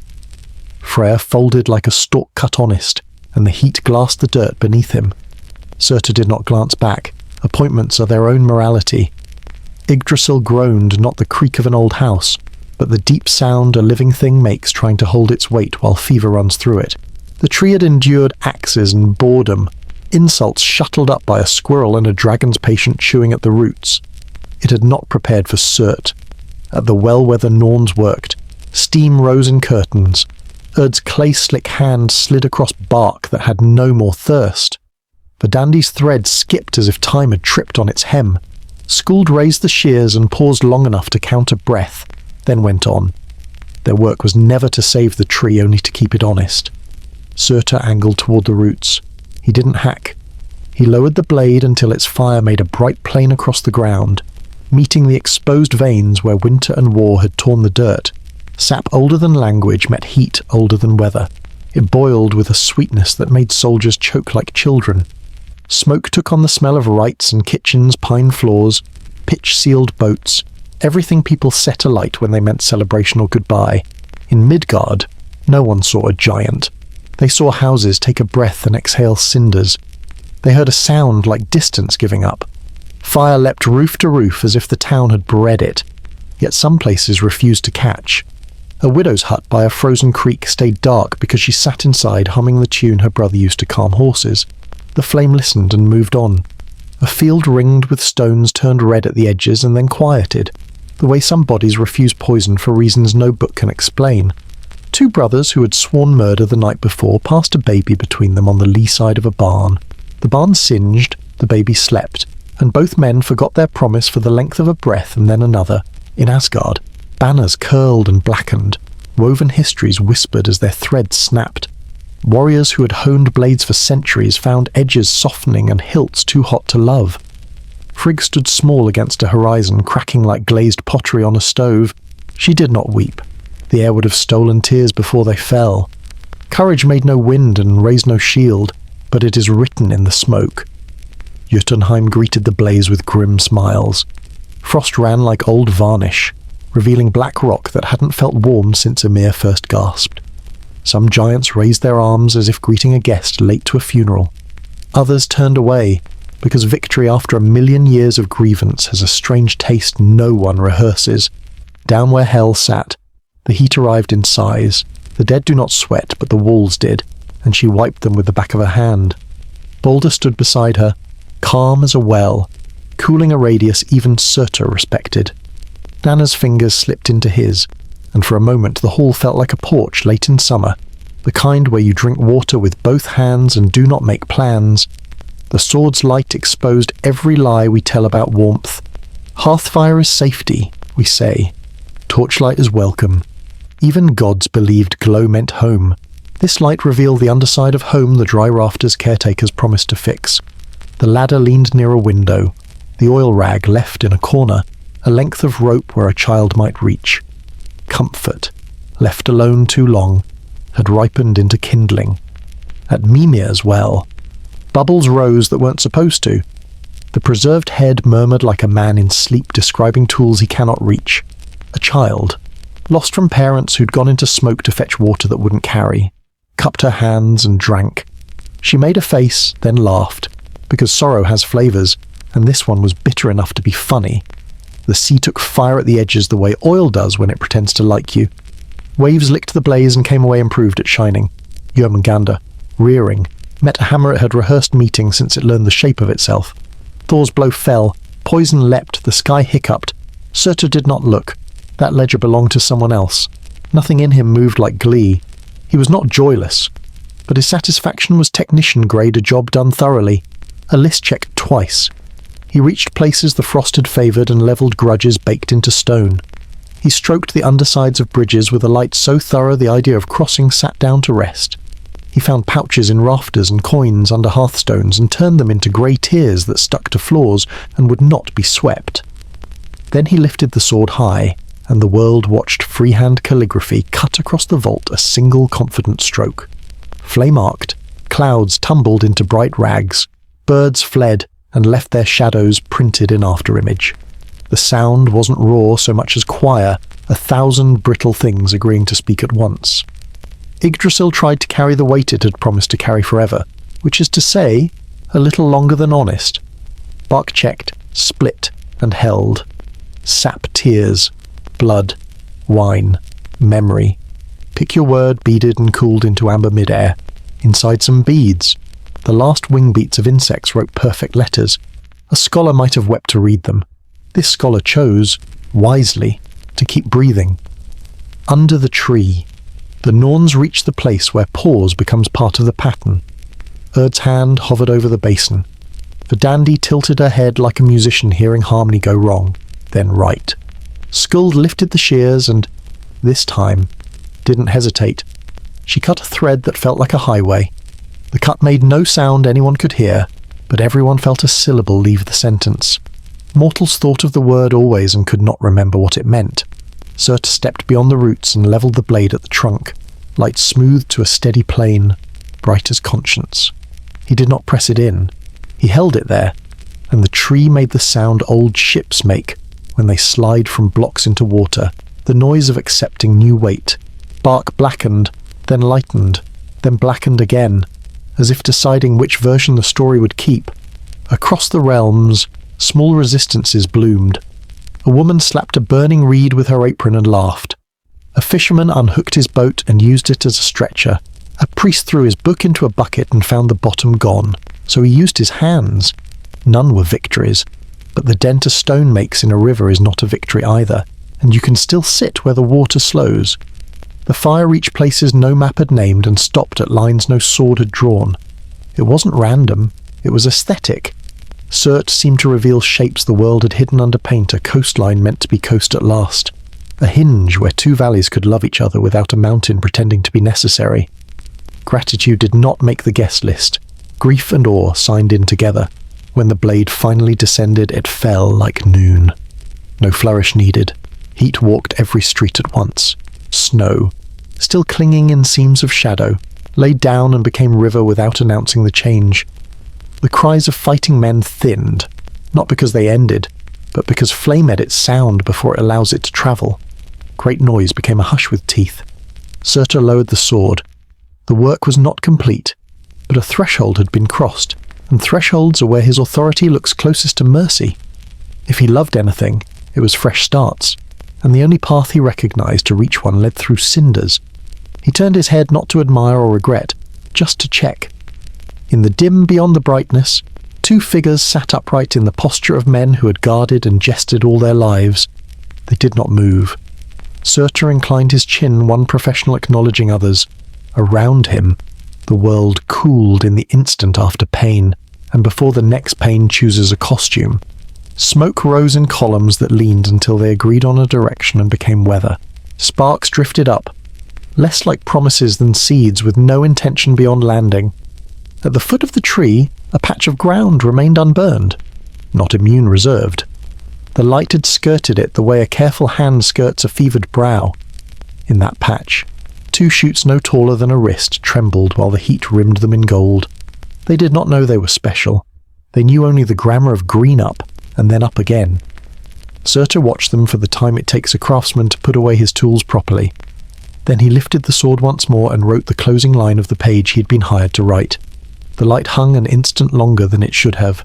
Freya folded like a stalk cut honest, and the heat glassed the dirt beneath him. Surtur did not glance back. Appointments are their own morality. Yggdrasil groaned not the creak of an old house, but the deep sound a living thing makes trying to hold its weight while fever runs through it. The tree had endured axes and boredom, insults shuttled up by a squirrel and a dragon's patient chewing at the roots. It had not prepared for Surt. At the well where the Norns worked, steam rose in curtains. Urd's clay-slick hand slid across bark that had no more thirst. Verdandhi's thread skipped as if time had tripped on its hem. Skuld raised the shears and paused long enough to count a breath, then went on. Their work was never to save the tree, only to keep it honest. Surtur angled toward the roots. He didn't hack. He lowered the blade until its fire made a bright plane across the ground, meeting the exposed veins where winter and war had torn the dirt. Sap older than language met heat older than weather. It boiled with a sweetness that made soldiers choke like children. Smoke took on the smell of rites and kitchens, pine floors, pitch-sealed boats, everything people set alight when they meant celebration or goodbye. In Midgard, no one saw a giant. They saw houses take a breath and exhale cinders. They heard a sound like distance giving up. Fire leapt roof to roof as if the town had bred it, yet some places refused to catch. A widow's hut by a frozen creek stayed dark because she sat inside humming the tune her brother used to calm horses. The flame listened and moved on. A field ringed with stones turned red at the edges and then quieted, the way some bodies refuse poison for reasons no book can explain. Two brothers who had sworn murder the night before passed a baby between them on the lee side of a barn. The barn singed, the baby slept, and both men forgot their promise for the length of a breath and then another. In Asgard, banners curled and blackened, woven histories whispered as their threads snapped. Warriors who had honed blades for centuries found edges softening and hilts too hot to love. Frigg stood small against a horizon cracking like glazed pottery on a stove. She did not weep. The air would have stolen tears before they fell. Courage made no wind and raised no shield, but it is written in the smoke. Jotunheim greeted the blaze with grim smiles. Frost ran like old varnish, revealing black rock that hadn't felt warm since Ymir first gasped. Some giants raised their arms as if greeting a guest late to a funeral. Others turned away, because victory after 1,000,000 years of grievance has a strange taste no one rehearses. Down where Hel sat, the heat arrived in sighs. The dead do not sweat, but the walls did, and she wiped them with the back of her hand. Balder stood beside her, calm as a well, cooling a radius even Surtur respected. Nanna's fingers slipped into his, and for a moment the hall felt like a porch late in summer, the kind where you drink water with both hands and do not make plans. The sword's light exposed every lie we tell about warmth. Hearthfire is safety, we say. Torchlight is welcome. Even gods believed glow meant home. This light revealed the underside of home the dry rafters caretakers promised to fix. The ladder leaned near a window, the oil rag left in a corner, a length of rope where a child might reach. Comfort, left alone too long, had ripened into kindling. At Mimir's well, Bubbles rose that weren't supposed to. The preserved head murmured like a man in sleep describing tools he cannot reach. A child, lost from parents who'd gone into smoke to fetch water that wouldn't carry, cupped her hands and drank. She made a face, then laughed, because sorrow has flavours, and this one was bitter enough to be funny. The sea took fire at the edges the way oil does when it pretends to like you. Waves licked the blaze and came away improved at shining. Jörmungandr, rearing, met a hammer it had rehearsed meeting since it learned the shape of itself. Thor's blow fell, poison leapt, the sky hiccuped. Surtur did not look. That ledger belonged to someone else. Nothing in him moved like glee. He was not joyless, but his satisfaction was technician-grade, a job done thoroughly. A list checked twice. He reached places the frost had favoured and levelled grudges baked into stone. He stroked the undersides of bridges with a light so thorough the idea of crossing sat down to rest. He found pouches in rafters and coins under hearthstones and turned them into grey tears that stuck to floors and would not be swept. Then he lifted the sword high, and the world watched freehand calligraphy cut across the vault a single confident stroke. Flame-arced, clouds tumbled into bright rags, birds fled and left their shadows printed in afterimage. The sound wasn't raw so much as choir, 1,000 brittle things agreeing to speak at once. Yggdrasil tried to carry the weight it had promised to carry forever, which is to say, a little longer than honest. Bark checked, split, and held. Sap tears, blood, wine, memory. Pick your word beaded and cooled into amber midair. Inside some beads. The last wing beats of insects wrote perfect letters. A scholar might have wept to read them. This scholar chose, wisely, to keep breathing. Under the tree, the Norns reached the place where pause becomes part of the pattern. Urd's hand hovered over the basin. The dandy tilted her head like a musician hearing harmony go wrong, then right. Skuld lifted the shears and, this time, didn't hesitate. She cut a thread that felt like a highway. The cut made no sound anyone could hear, but everyone felt a syllable leave the sentence. Mortals thought of the word always and could not remember what it meant. Surtur stepped beyond the roots and levelled the blade at the trunk, light smoothed to a steady plane, bright as conscience. He did not press it in. He held it there, and the tree made the sound old ships make when they slide from blocks into water, the noise of accepting new weight. Bark blackened, then lightened, then blackened again, as if deciding which version the story would keep. Across the realms, small resistances bloomed. A woman slapped a burning reed with her apron and laughed. A fisherman unhooked his boat and used it as a stretcher. A priest threw his book into a bucket and found the bottom gone, so he used his hands. None were victories, but the dent a stone makes in a river is not a victory either, and you can still sit where the water slows. The fire reached places no map had named and stopped at lines no sword had drawn. It wasn't random, it was aesthetic. Surt seemed to reveal shapes the world had hidden under paint, a coastline meant to be coast at last. A hinge where two valleys could love each other without a mountain pretending to be necessary. Gratitude did not make the guest list. Grief and awe signed in together. When the blade finally descended, it fell like noon. No flourish needed. Heat walked every street at once. Snow, still clinging in seams of shadow, laid down and became river without announcing the change. The cries of fighting men thinned, not because they ended, but because flame edits sound before it allows it to travel. Great noise became a hush with teeth. Surtur lowered the sword. The work was not complete, but a threshold had been crossed, and thresholds are where his authority looks closest to mercy. If he loved anything, it was fresh starts, and the only path he recognized to reach one led through cinders. He turned his head not to admire or regret, just to check. In the dim beyond the brightness, two figures sat upright in the posture of men who had guarded and jested all their lives. They did not move. Surtur inclined his chin, one professional acknowledging others. Around him, the world cooled in the instant after pain, and before the next pain chooses a costume. Smoke rose in columns that leaned until they agreed on a direction and became weather. Sparks drifted up, less like promises than seeds with no intention beyond landing. At the foot of the tree, a patch of ground remained unburned, not immune reserved. The light had skirted it the way a careful hand skirts a fevered brow. In that patch, two shoots no taller than a wrist trembled while the heat rimmed them in gold. They did not know they were special. They knew only the grammar of green up, and then up again. Surtur watched them for the time it takes a craftsman to put away his tools properly. Then he lifted the sword once more and wrote the closing line of the page he'd been hired to write. The light hung an instant longer than it should have,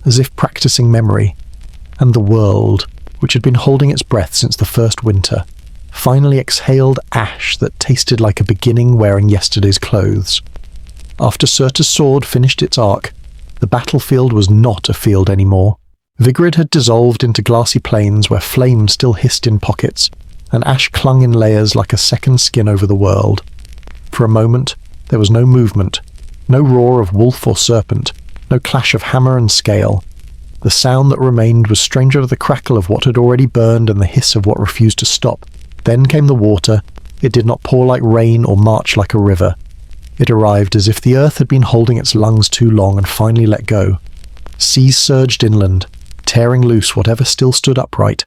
as if practicing memory. And the world, which had been holding its breath since the first winter, finally exhaled ash that tasted like a beginning wearing yesterday's clothes. After Surtur's sword finished its arc, the battlefield was not a field anymore. Vigrid had dissolved into glassy plains where flame still hissed in pockets, and ash clung in layers like a second skin over the world. For a moment, there was no movement, no roar of wolf or serpent, no clash of hammer and scale. The sound that remained was stranger to the crackle of what had already burned and the hiss of what refused to stop. Then came the water. It did not pour like rain or march like a river. It arrived as if the earth had been holding its lungs too long and finally let go. Seas surged inland, tearing loose whatever still stood upright.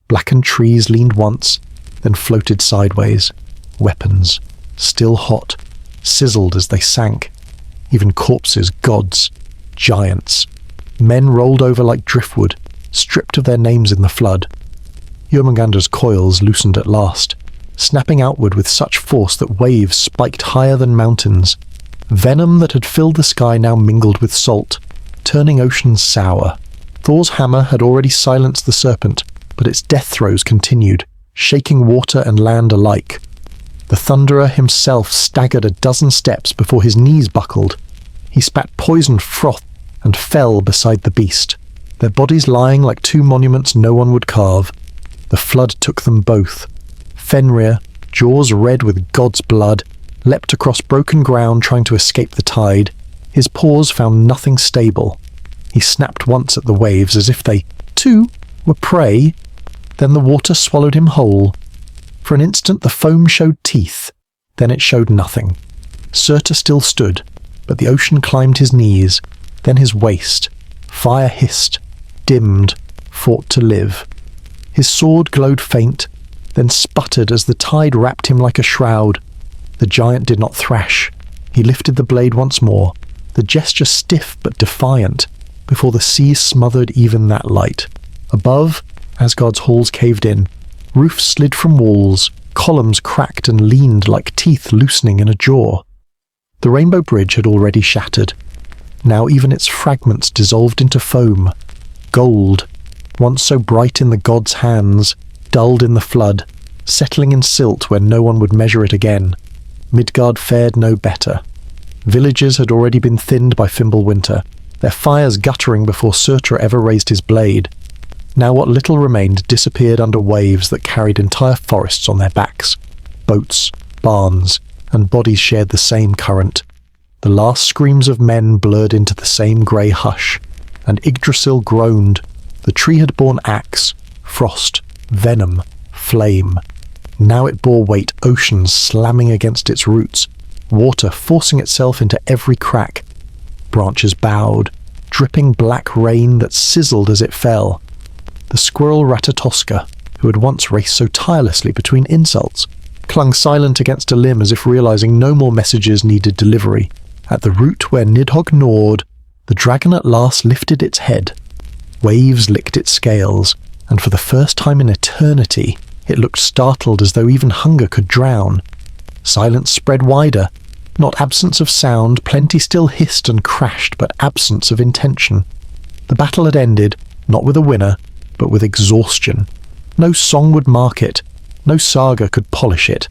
Blackened trees leaned once, then floated sideways. Weapons, still hot, sizzled as they sank. Even corpses, gods, giants. Men rolled over like driftwood, stripped of their names in the flood. Jormungandr's coils loosened at last, snapping outward with such force that waves spiked higher than mountains. Venom that had filled the sky now mingled with salt, turning oceans sour. Thor's hammer had already silenced the serpent, but its death throes continued, shaking water and land alike. The Thunderer himself staggered a dozen steps before his knees buckled. He spat poisoned froth and fell beside the beast, their bodies lying like two monuments no one would carve. The flood took them both. Fenrir, jaws red with God's blood, leapt across broken ground trying to escape the tide. His paws found nothing stable. He snapped once at the waves as if they, too, were prey. Then the water swallowed him whole. For an instant the foam showed teeth. Then it showed nothing. Surtur still stood, but the ocean climbed his knees, then his waist. Fire hissed, dimmed, fought to live. His sword glowed faint, then sputtered as the tide wrapped him like a shroud. The giant did not thrash. He lifted the blade once more, the gesture stiff but defiant, before the sea smothered even that light. Above, Asgard's halls caved in. Roofs slid from walls, columns cracked and leaned like teeth loosening in a jaw. The Rainbow Bridge had already shattered. Now even its fragments dissolved into foam. Gold, once so bright in the gods' hands, dulled in the flood, settling in silt where no one would measure it again. Midgard fared no better. Villages had already been thinned by Fimbulwinter, their fires guttering before Surtur ever raised his blade. Now what little remained disappeared under waves that carried entire forests on their backs. Boats, barns, and bodies shared the same current. The last screams of men blurred into the same grey hush, and Yggdrasil groaned. The tree had borne axe, frost, venom, flame. Now it bore weight, oceans slamming against its roots, water forcing itself into every crack. Branches bowed, dripping black rain that sizzled as it fell. The squirrel Ratatoska, who had once raced so tirelessly between insults, clung silent against a limb as if realizing no more messages needed delivery. At the root where Nidhogg gnawed, the dragon at last lifted its head. Waves licked its scales, and for the first time in eternity, it looked startled as though even hunger could drown. Silence spread wider. Not absence of sound, plenty still hissed and crashed, but absence of intention. The battle had ended, not with a winner, but with exhaustion. No song would mark it. No saga could polish it.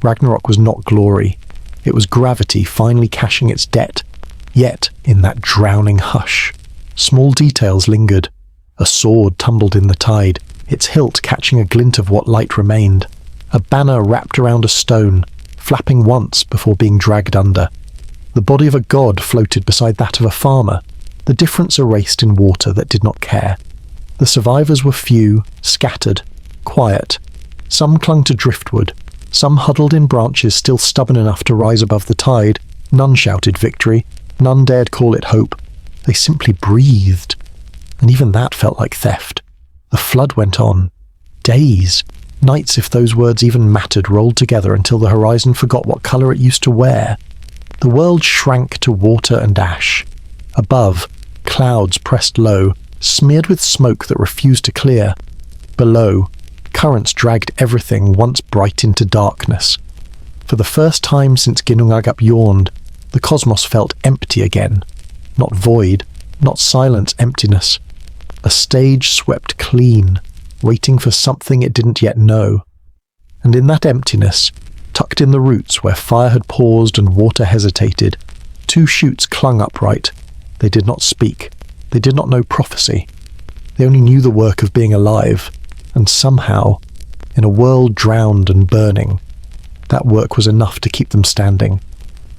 Ragnarok was not glory. It was gravity finally cashing its debt. Yet, in that drowning hush, small details lingered. A sword tumbled in the tide, its hilt catching a glint of what light remained. A banner wrapped around a stone, flapping once before being dragged under. The body of a god floated beside that of a farmer, the difference erased in water that did not care. The survivors were few, scattered, quiet. Some clung to driftwood, some huddled in branches still stubborn enough to rise above the tide. None shouted victory, none dared call it hope. They simply breathed, and even that felt like theft. The flood went on. Days, nights if those words even mattered, rolled together until the horizon forgot what colour it used to wear. The world shrank to water and ash. Above, clouds pressed low, smeared with smoke that refused to clear. Below, currents dragged everything once bright into darkness. For the first time since Ginnungagap yawned, the cosmos felt empty again. Not void, not silent emptiness. A stage swept clean, waiting for something it didn't yet know. And in that emptiness, tucked in the roots where fire had paused and water hesitated, two shoots clung upright. They did not speak. They did not know prophecy. They only knew the work of being alive, and somehow, in a world drowned and burning, that work was enough to keep them standing.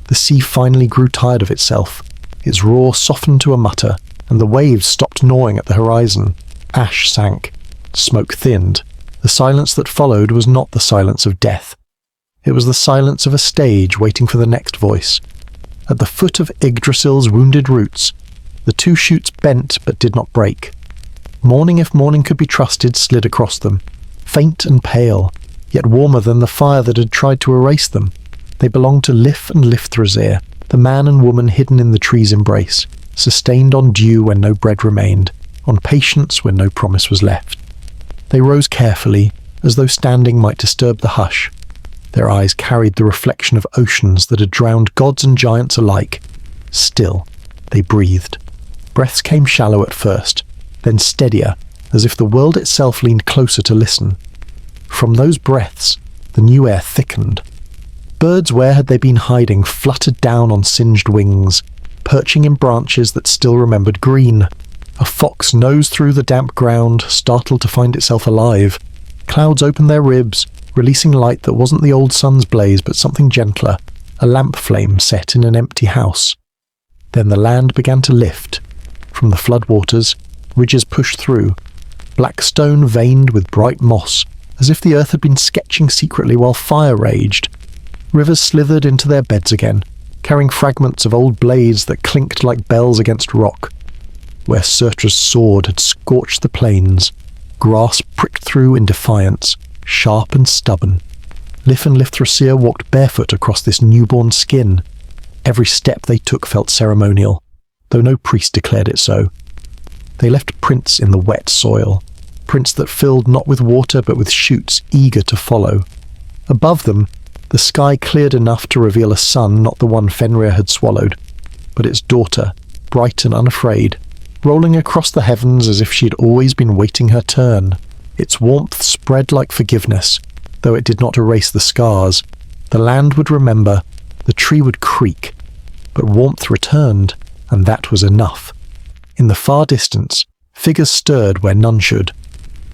The sea finally grew tired of itself. Its roar softened to a mutter, and the waves stopped gnawing at the horizon. Ash sank. Smoke thinned. The silence that followed was not the silence of death. It was the silence of a stage waiting for the next voice. At the foot of Yggdrasil's wounded roots, the two shoots bent but did not break. Morning, if morning could be trusted, slid across them, faint and pale, yet warmer than the fire that had tried to erase them. They belonged to Lif and Lifthrasir, the man and woman hidden in the tree's embrace, sustained on dew when no bread remained, on patience when no promise was left. They rose carefully, as though standing might disturb the hush. Their eyes carried the reflection of oceans that had drowned gods and giants alike. Still, they breathed. Breaths came shallow at first, then steadier, as if the world itself leaned closer to listen. From those breaths, the new air thickened. Birds, where had they been hiding, fluttered down on singed wings, perching in branches that still remembered green. A fox nosed through the damp ground, startled to find itself alive. Clouds opened their ribs, releasing light that wasn't the old sun's blaze but something gentler, a lamp flame set in an empty house. Then the land began to lift. From the floodwaters, ridges pushed through. Black stone veined with bright moss, as if the earth had been sketching secretly while fire raged. Rivers slithered into their beds again, carrying fragments of old blades that clinked like bells against rock. Where Surtra's sword had scorched the plains, grass pricked through in defiance, sharp and stubborn. Lif and Lifthrasir walked barefoot across this newborn skin. Every step they took felt ceremonial, though no priest declared it so. They left prints in the wet soil, prints that filled not with water but with shoots eager to follow. Above them, the sky cleared enough to reveal a sun not the one Fenrir had swallowed, but its daughter, bright and unafraid, rolling across the heavens as if she had always been waiting her turn. Its warmth spread like forgiveness, though it did not erase the scars. The land would remember, the tree would creak, but warmth returned, and that was enough. In the far distance, figures stirred where none should.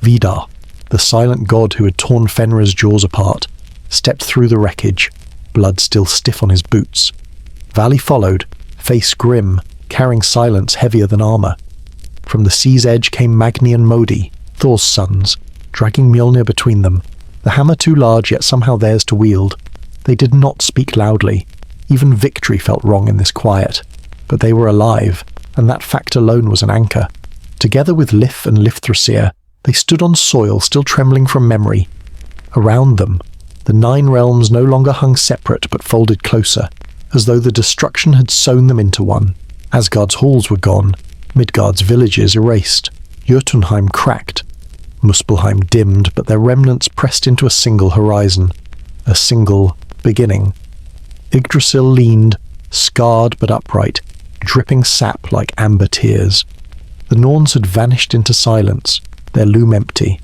Vidar, the silent god who had torn Fenrir's jaws apart, stepped through the wreckage, blood still stiff on his boots. Vali followed, face grim, carrying silence heavier than armor. From the sea's edge came Magni and Modi, Thor's sons, dragging Mjolnir between them, the hammer too large yet somehow theirs to wield. They did not speak loudly. Even victory felt wrong in this quiet. But they were alive, and that fact alone was an anchor. Together with Lif and Lifthrasir, they stood on soil still trembling from memory. Around them, the 9 realms no longer hung separate but folded closer, as though the destruction had sewn them into one. Asgard's halls were gone, Midgard's villages erased, Jotunheim cracked, Muspelheim dimmed, but their remnants pressed into a single horizon, a single beginning. Yggdrasil leaned, scarred but upright, dripping sap like amber tears. The Norns had vanished into silence, their loom empty.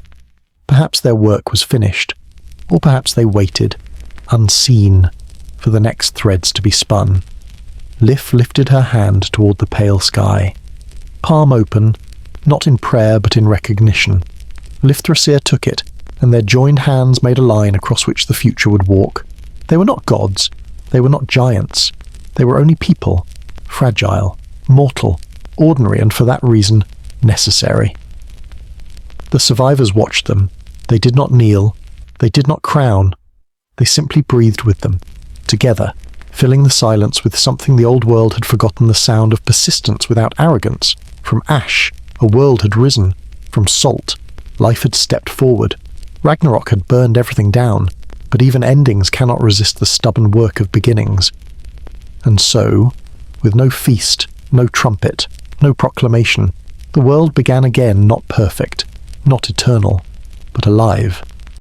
Perhaps their work was finished, or perhaps they waited, unseen, for the next threads to be spun. Lif lifted her hand toward the pale sky. Palm open, not in prayer but in recognition. Lifthrasir took it, and their joined hands made a line across which the future would walk. They were not gods, they were not giants, they were only people, fragile, mortal, ordinary, and for that reason, necessary. The survivors watched them. They did not kneel, they did not crown, they simply breathed with them, together, filling the silence with something the old world had forgotten: the sound of persistence without arrogance. From ash, a world had risen. From salt, life had stepped forward. Ragnarok had burned everything down, but even endings cannot resist the stubborn work of beginnings. And so, with no feast, no trumpet, no proclamation, the world began again, not perfect, not eternal, but alive.